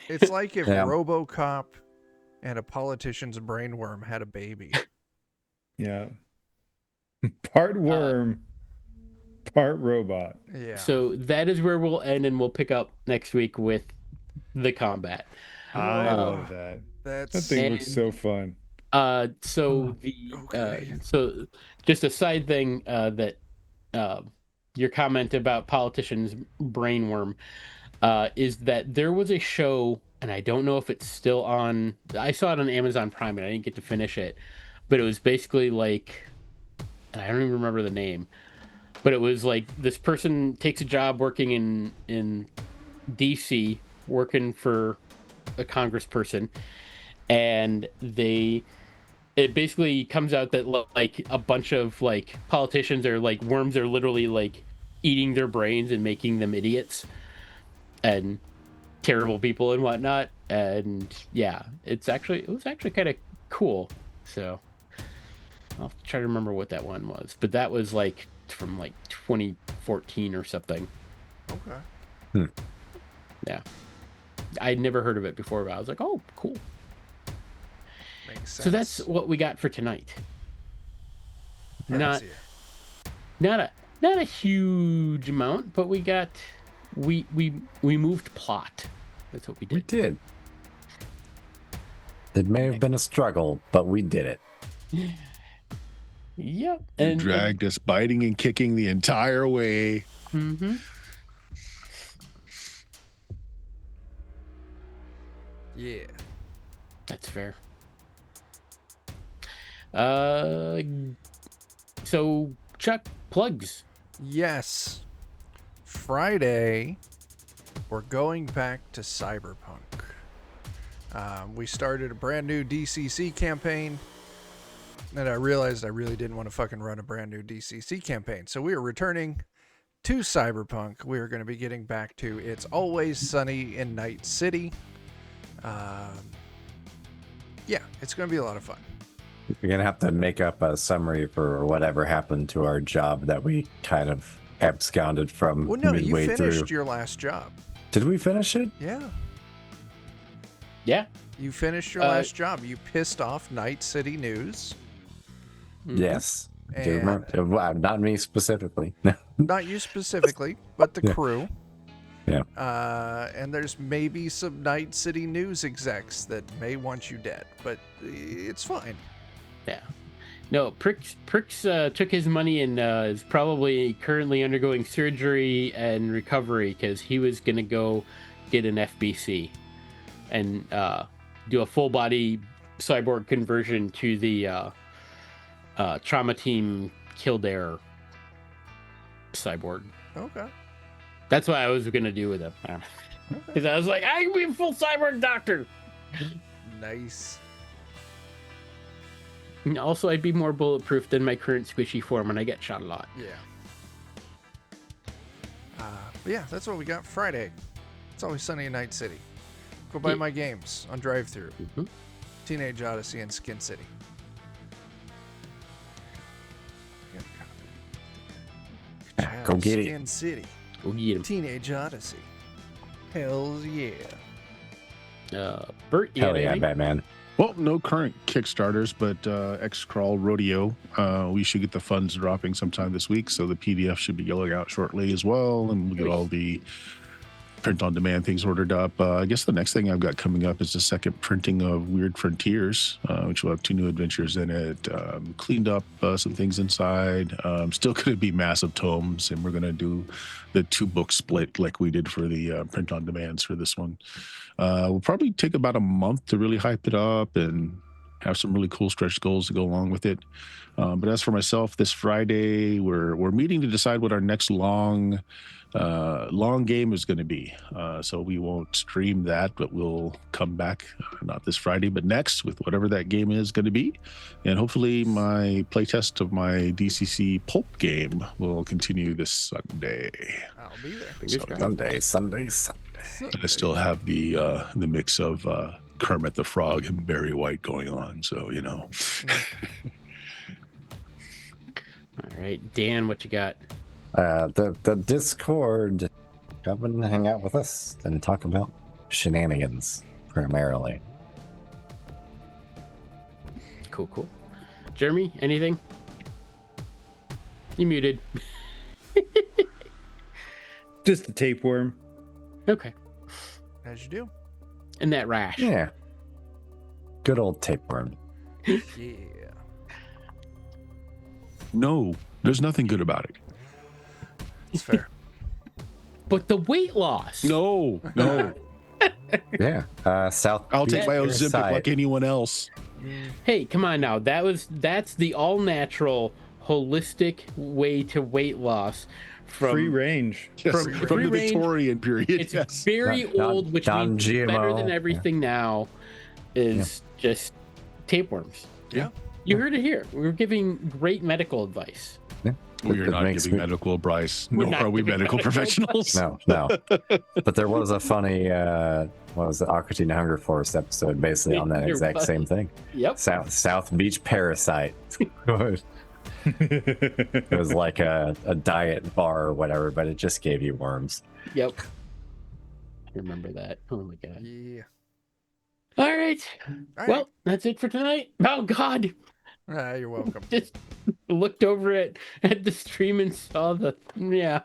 B: it's like if
A: Yeah.
B: RoboCop and a politician's brainworm had a baby.
D: Yeah. Part worm, part robot.
B: Yeah.
E: So that is where we'll end, and we'll pick up next week with the combat.
D: I
B: Oh,
D: love that.
B: That's
D: That thing looks
E: And-
D: so fun.
E: So
B: okay.
E: so just a side thing that your comment about politicians brainworm is that there was a show, and I don't know if it's still on. I saw it on Amazon Prime, and I didn't get to finish it, but it was basically like, and I don't even remember the name, but it was like this person takes a job working in DC, working for a congressperson, and it basically comes out that like a bunch of like politicians are like worms are literally like eating their brains and making them idiots and terrible people and whatnot. And yeah, it was actually kind of cool. So I'll try to remember what that one was, but that was like from like 2014 or something.
B: Okay.
E: Yeah, I'd never heard of it before, but I was like, oh, cool.
B: Makes sense.
E: So that's what we got for tonight.
B: That's
E: Not
B: it.
E: not a huge amount, but we moved plot. That's what we
A: We
E: did.
A: did. It may have been a struggle, but we did it.
E: Yep.
C: And dragged us biting and kicking the entire way.
E: Mm-hmm.
B: Yeah.
E: That's fair. So Chuck, plugs.
B: Yes. Friday, we're going back to Cyberpunk. We started a brand new DCC campaign, and I realized I really didn't want to fucking run a brand new DCC campaign. So we are returning to Cyberpunk. We are going to be getting back to It's Always Sunny in Night City. Yeah, it's going to be a lot of fun.
A: We're going to have to make up a summary for whatever happened to our job that we kind of absconded from
B: Well, no, you
A: midway
B: finished
A: through.
B: your last job.
A: Did we finish it?
B: Yeah.
E: Yeah.
B: You finished your last job. You pissed off Night City News.
E: Mhm.
A: Yes. Do you
B: And
A: remember? Well, not me specifically.
B: not you specifically, but the
A: Yeah.
B: crew.
A: Yeah.
B: And there's maybe some Night City News execs that may want you dead, but it's fine.
E: Yeah. No, Pricks took his money and is probably currently undergoing surgery and recovery because he was going to go get an FBC and do a full body cyborg conversion to the trauma team killed their cyborg.
B: Okay.
E: That's what I was gonna do with him. Because I was like, I can be a full cyborg doctor.
B: Nice.
E: And also, I'd be more bulletproof than my current squishy form when I get shot a lot.
B: Yeah. But yeah, that's what we got Friday. It's always sunny in Night City. Go buy
E: Yeah.
B: my games on drive-thru.
E: Mhm.
B: Teenage Odyssey and Skin City.
A: Go get it.
B: Skin City.
E: Go get him.
B: Teenage Odyssey. Hells yeah.
E: Bert, you
A: Hell
E: got
A: yeah,
E: anything?
A: Batman.
C: Well, no current Kickstarters, but X-Crawl Rodeo, we should get the funds dropping sometime this week, so the PDF should be going out shortly as well, and we'll get all the print-on-demand things ordered up. I guess the next thing I've got coming up is the second printing of Weird Frontiers, which will have 2 new adventures in it, cleaned up some things inside. Still going to be massive tomes, and we're going to do the 2-book split like we did for the print-on-demands for this one. We'll probably take about a month to really hype it up and have some really cool stretch goals to go along with it. But as for myself, this Friday we're meeting to decide what our next long game is going to be. So we won't stream that, but we'll come back not this Friday, but next with whatever that game is going to be. And hopefully my playtest of my DCC Pulp game will continue this Sunday.
B: I'll be there.
E: Fingers crossed.
A: Sunday.
C: I still have the mix of Kermit the Frog and Barry White going on, so you know.
E: All right, Dan, what you got?
A: The Discord, come and hang out with us and talk about shenanigans primarily.
E: Cool. Jeremy, anything? You muted.
D: Just the tapeworm.
E: Okay.
B: As you do.
E: And that rash.
A: Yeah. Good old tapeworm.
B: Yeah.
C: No, there's nothing good about it.
B: It's fair.
E: But the weight loss.
C: No.
A: Yeah. South.
C: I'll take my
A: Beach
C: Ozempic
A: side.
C: like anyone else.
E: Hey, come on now. That's the all natural, holistic way to weight loss from
D: Free range.
C: Yes,
E: From
C: from
E: free
C: the
E: range,
C: Victorian period.
E: It's
C: Yes.
E: very
A: Non-
E: old, which
A: non-
E: means better
A: GMO.
E: than everything now is just tapeworms.
B: Yeah.
E: You heard it here. We're giving great medical advice.
C: We are
A: It
C: not
A: makes
C: giving
A: me-
C: medical advice,
E: We're
C: nor
E: not
C: are we
E: giving
C: medical
E: medical
C: professionals.
A: No. But there was a funny, what was it, Aqua Teen Hunger Force episode basically on that
E: There
A: exact
E: was.
A: same thing.
E: Yep.
A: South Beach Parasite. It was like a diet bar or whatever, but it just gave you worms.
E: Yep. I remember that. Oh my god.
B: Yeah.
E: All right.
B: All
E: Well, that's it for tonight. Oh god.
B: right. You're welcome.
E: Just looked over at the stream and saw the yeah.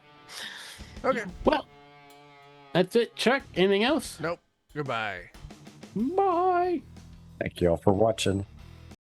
B: Okay.
E: Well, that's it. Chuck, anything else?
B: Nope. Goodbye.
E: Bye.
A: Thank you all for watching.